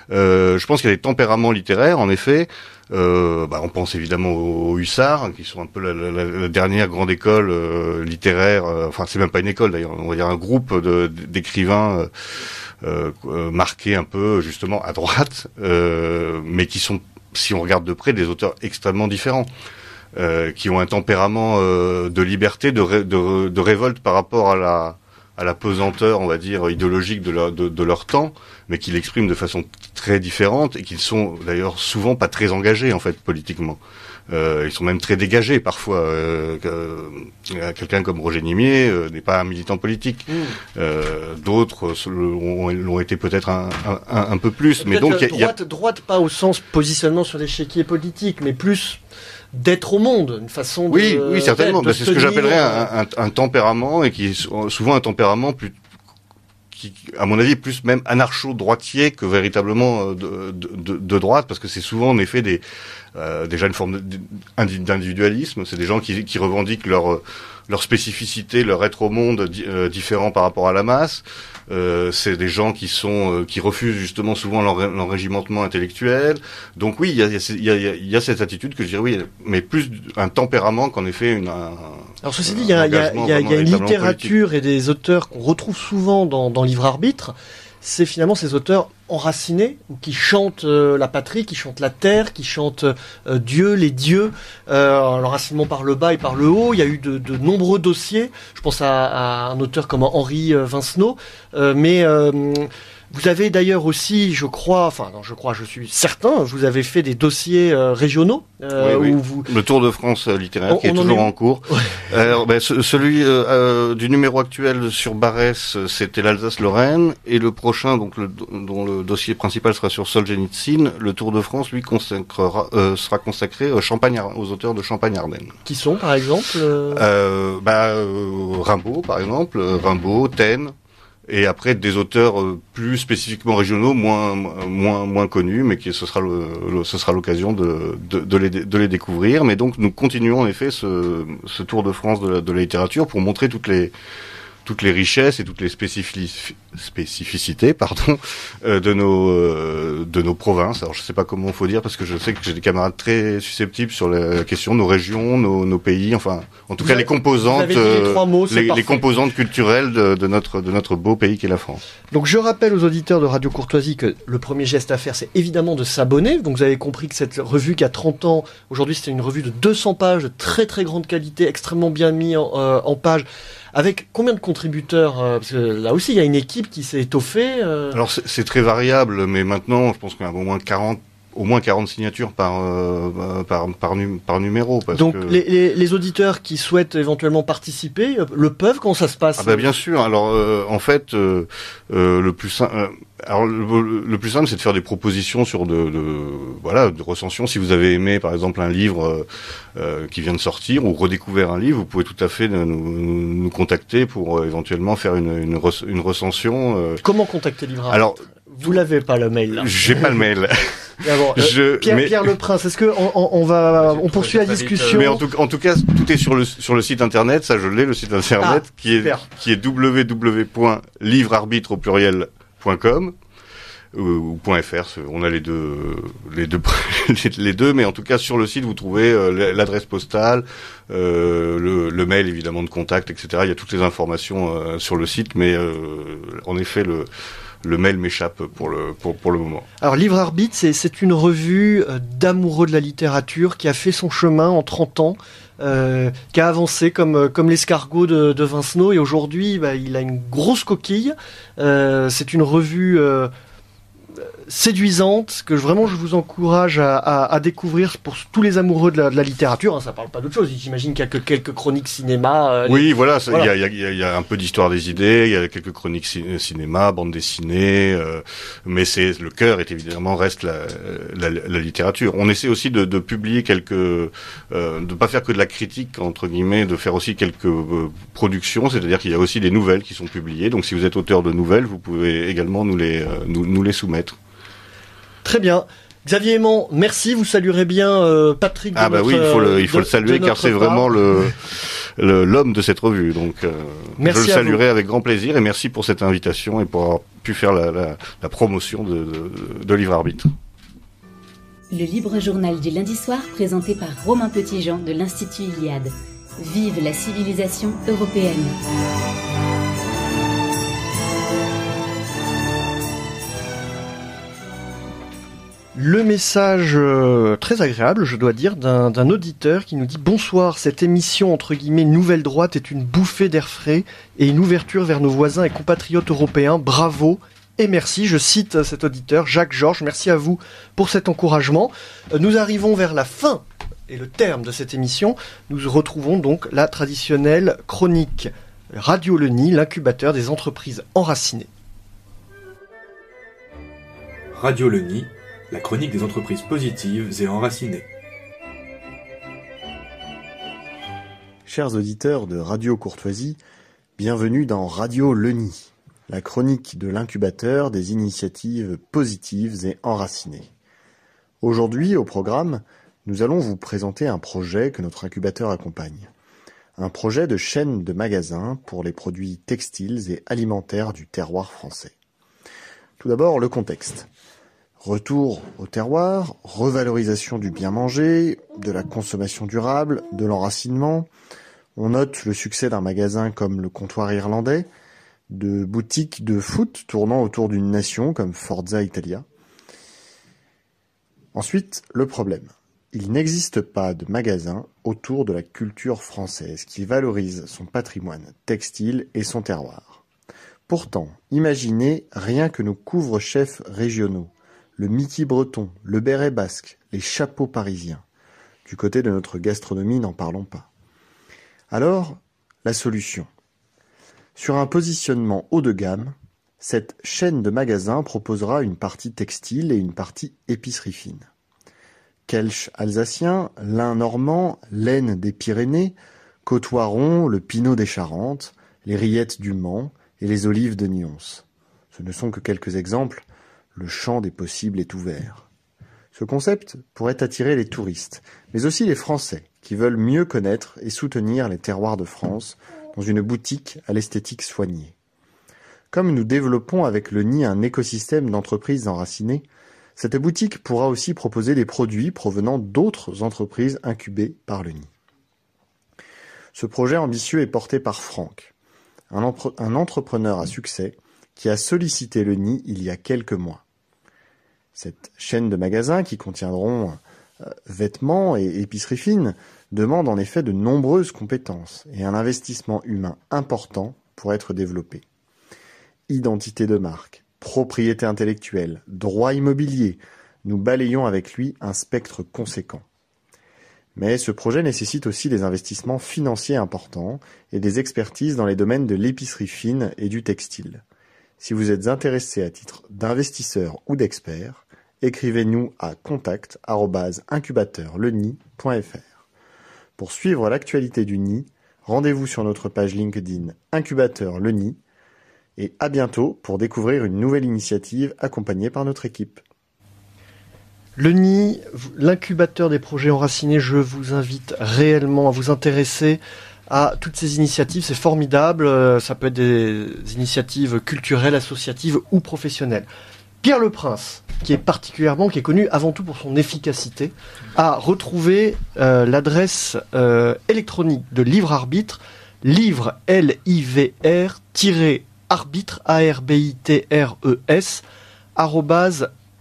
Je pense qu'il y a des tempéraments littéraires, en effet. On pense évidemment aux hussards, qui sont un peu la dernière grande école littéraire. Enfin, c'est même pas une école d'ailleurs. On va dire un groupe d'écrivains marqués un peu justement à droite, mais qui sont, si on regarde de près, des auteurs extrêmement différents. Qui ont un tempérament de liberté, de révolte par rapport à la pesanteur, on va dire, idéologique de leur temps, mais qui l'expriment de façon très différente et qui sont d'ailleurs souvent pas très engagés en fait politiquement. Ils sont même très dégagés parfois. Quelqu'un comme Roger Nimier n'est pas un militant politique. D'autres l'ont été peut-être un peu plus. Mais donc
droite pas au sens positionnement sur l'échiquier politique, mais plus d'être au monde, une façon
oui, certainement. C'est ce que j'appellerais un tempérament, et qui est souvent un tempérament qui, à mon avis, est plus même anarcho-droitier que véritablement de droite, parce que c'est souvent en effet déjà une forme d'individualisme. C'est des gens qui revendiquent leur spécificité, leur être au monde différent par rapport à la masse. C'est des gens qui refusent justement souvent l'enrégimentement intellectuel. Donc oui, il y a cette attitude que je dirais, oui, mais plus un tempérament qu'en effet
Alors ceci dit, il y a une littérature et des auteurs qu'on retrouve souvent dans Livre Arbitre. C'est finalement ces auteurs enracinés, qui chantent la patrie, qui chantent la terre, qui chantent Dieu, les dieux, l'enracinement par le bas et par le haut. Il y a eu de nombreux dossiers. Je pense à un auteur comme Henri Vincenot, mais vous avez d'ailleurs aussi, je suis certain, vous avez fait des dossiers régionaux.
Oui. Le Tour de France littéraire qui est toujours en cours. Ouais. Alors, celui du numéro actuel sur Barès, c'était l'Alsace-Lorraine, et le prochain, donc dont le dossier principal sera sur Solzhenitsyn, le Tour de France, lui, sera consacré aux auteurs de Champagne-Ardenne.
Qui sont, par exemple
Rimbaud, par exemple, Rimbaud, Taine. Et après des auteurs plus spécifiquement régionaux, moins connus, mais ce sera l'occasion de les découvrir. Mais donc nous continuons en effet ce tour de France de la littérature pour montrer toutes les richesses et toutes les spécificités de nos provinces. Alors je sais pas comment il faut dire, parce que je sais que j'ai des camarades très susceptibles sur la question, nos régions, nos pays, enfin en tout cas les composantes les composantes culturelles de notre beau pays qu'est la France.
Donc je rappelle aux auditeurs de Radio Courtoisie que le premier geste à faire, c'est évidemment de s'abonner. Donc vous avez compris que cette revue qui a 30 ans, aujourd'hui c'était une revue de 200 pages, de très très grande qualité, extrêmement bien mis en page. Avec combien de contributeurs parce que là aussi, il y a une équipe qui s'est étoffée.
Alors, c'est très variable, mais maintenant, je pense qu'il y a au moins 40 signatures par numéro.
Donc, les auditeurs qui souhaitent éventuellement participer le peuvent. Comment ça se passe?
Bien sûr. Alors, en fait, le plus simple... le plus simple, c'est de faire des propositions sur de recension. Si vous avez aimé, par exemple, un livre qui vient de sortir ou redécouvert un livre, vous pouvez tout à fait nous contacter pour éventuellement faire une recension.
Comment contacter Livre Arbitre? Alors, vous l'avez pas le mail là?
J'ai pas le mail.
Pierre Le Prince, est-ce que on poursuit la discussion?
Mais en tout cas, tout est sur le site internet. Ça, je l'ai, le site internet qui est www.livrearbitre au pluriel.com ou .fr, on a les deux, mais en tout cas sur le site vous trouvez l'adresse postale, le mail évidemment de contact, etc. Il y a toutes les informations sur le site, mais en effet le mail m'échappe pour le moment.
Alors Livre Arbitre, c'est une revue d'amoureux de la littérature qui a fait son chemin en 30 ans. Qui a avancé comme l'escargot de Vincenot, et aujourd'hui il a une grosse coquille. C'est une revue séduisante que vraiment je vous encourage à découvrir pour tous les amoureux de la littérature. Hein, ça parle pas d'autre chose. J'imagine quelques chroniques cinéma.
Oui, voilà. Il y a un peu d'histoire des idées. Il y a quelques chroniques cinéma, bande dessinée. Mais le cœur reste la littérature. On essaie aussi de publier de pas faire que de la critique entre guillemets, de faire aussi quelques productions. C'est-à-dire qu'il y a aussi des nouvelles qui sont publiées. Donc si vous êtes auteur de nouvelles, vous pouvez également nous les soumettre.
Très bien. Xavier Aimant, merci. Vous saluerez bien Patrick.
Oui, il faut le saluer car c'est vraiment l'homme de cette revue. Donc, je le saluerai avec grand plaisir et merci pour cette invitation et pour avoir pu faire la promotion de Livre Arbitre.
Le libre journal du lundi soir présenté par Romain Petitjean de l'Institut Iliade. Vive la civilisation européenne.
Le message très agréable, je dois dire, d'un auditeur qui nous dit « Bonsoir, cette émission entre guillemets Nouvelle Droite est une bouffée d'air frais et une ouverture vers nos voisins et compatriotes européens. Bravo et merci ». Je cite cet auditeur, Jacques Georges. Merci à vous pour cet encouragement. Nous arrivons vers la fin et le terme de cette émission. Nous retrouvons donc la traditionnelle chronique Radio Le Nid, l'incubateur des entreprises enracinées.
Radio Le Nid, la chronique des entreprises positives et enracinées.
Chers auditeurs de Radio Courtoisie, bienvenue dans Radio Le Nid, la chronique de l'incubateur des initiatives positives et enracinées. Aujourd'hui, au programme, nous allons vous présenter un projet que notre incubateur accompagne. Un projet de chaîne de magasins pour les produits textiles et alimentaires du terroir français. Tout d'abord, le contexte. Retour au terroir, revalorisation du bien manger, de la consommation durable, de l'enracinement. On note le succès d'un magasin comme le Comptoir Irlandais, de boutiques de foot tournant autour d'une nation comme Forza Italia. Ensuite, le problème. Il n'existe pas de magasin autour de la culture française qui valorise son patrimoine textile et son terroir. Pourtant, imaginez rien que nos couvre-chefs régionaux, le Mickey breton, le béret basque, les chapeaux parisiens. Du côté de notre gastronomie, n'en parlons pas. Alors, la solution. Sur un positionnement haut de gamme, cette chaîne de magasins proposera une partie textile et une partie épicerie fine. Kelch alsacien, lin normand, laine des Pyrénées, Côte-Oiron, le Pinot des Charentes, les rillettes du Mans et les olives de Nyons. Ce ne sont que quelques exemples. Le champ des possibles est ouvert. Ce concept pourrait attirer les touristes, mais aussi les Français, qui veulent mieux connaître et soutenir les terroirs de France dans une boutique à l'esthétique soignée. Comme nous développons avec le Nid un écosystème d'entreprises enracinées, cette boutique pourra aussi proposer des produits provenant d'autres entreprises incubées par le Nid. Ce projet ambitieux est porté par Franck, un entrepreneur à succès qui a sollicité le Nid il y a quelques mois. Cette chaîne de magasins qui contiendront vêtements et épicerie fine demande en effet de nombreuses compétences et un investissement humain important pour être développé. Identité de marque, propriété intellectuelle, droit immobilier, nous balayons avec lui un spectre conséquent. Mais ce projet nécessite aussi des investissements financiers importants et des expertises dans les domaines de l'épicerie fine et du textile. Si vous êtes intéressé à titre d'investisseur ou d'expert, écrivez-nous à contact@incubateurlenid.fr. Pour suivre l'actualité du Nid, rendez-vous sur notre page LinkedIn Incubateur Le Nid et à bientôt pour découvrir une nouvelle initiative accompagnée par notre équipe.
Le Nid, l'incubateur des projets enracinés, je vous invite réellement à vous intéresser à toutes ces initiatives, c'est formidable, ça peut être des initiatives culturelles, associatives ou professionnelles. Pierre Le Prince, qui est connu avant tout pour son efficacité, a retrouvé l'adresse électronique de Livre Arbitre, livre livre-arbitre,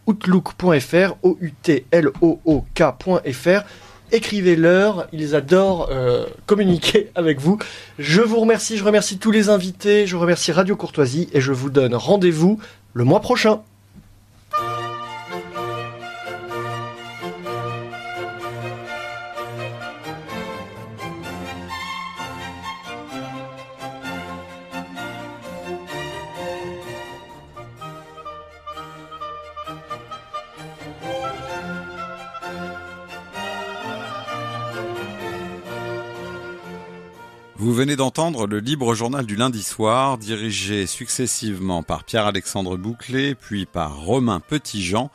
@outlook.fr, outlook.fr. Écrivez-leur, ils adorent communiquer avec vous. Je vous remercie, je remercie tous les invités, je remercie Radio Courtoisie et je vous donne rendez-vous le mois prochain.
Vous venez d'entendre le Libre Journal du lundi soir, dirigé successivement par Pierre-Alexandre Bouclé, puis par Romain Petitjean,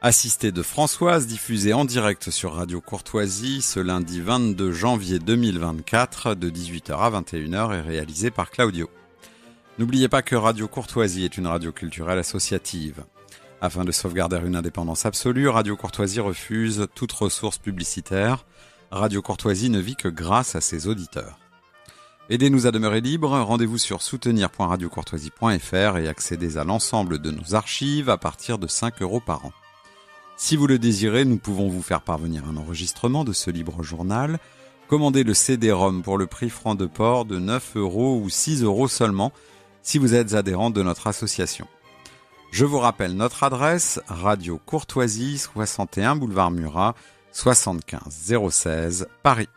assisté de Françoise, diffusé en direct sur Radio Courtoisie ce lundi 22 janvier 2024 de 18h à 21h et réalisé par Claudio. N'oubliez pas que Radio Courtoisie est une radio culturelle associative. Afin de sauvegarder une indépendance absolue, Radio Courtoisie refuse toute ressource publicitaire. Radio Courtoisie ne vit que grâce à ses auditeurs. Aidez-nous à demeurer libres, rendez-vous sur soutenir.radiocourtoisie.fr et accédez à l'ensemble de nos archives à partir de 5 € par an. Si vous le désirez, nous pouvons vous faire parvenir un enregistrement de ce libre journal. Commandez le CD-ROM pour le prix franc de port de 9 € ou 6 € seulement si vous êtes adhérent de notre association. Je vous rappelle notre adresse, Radio Courtoisie, 61 boulevard Murat, 75 016, Paris.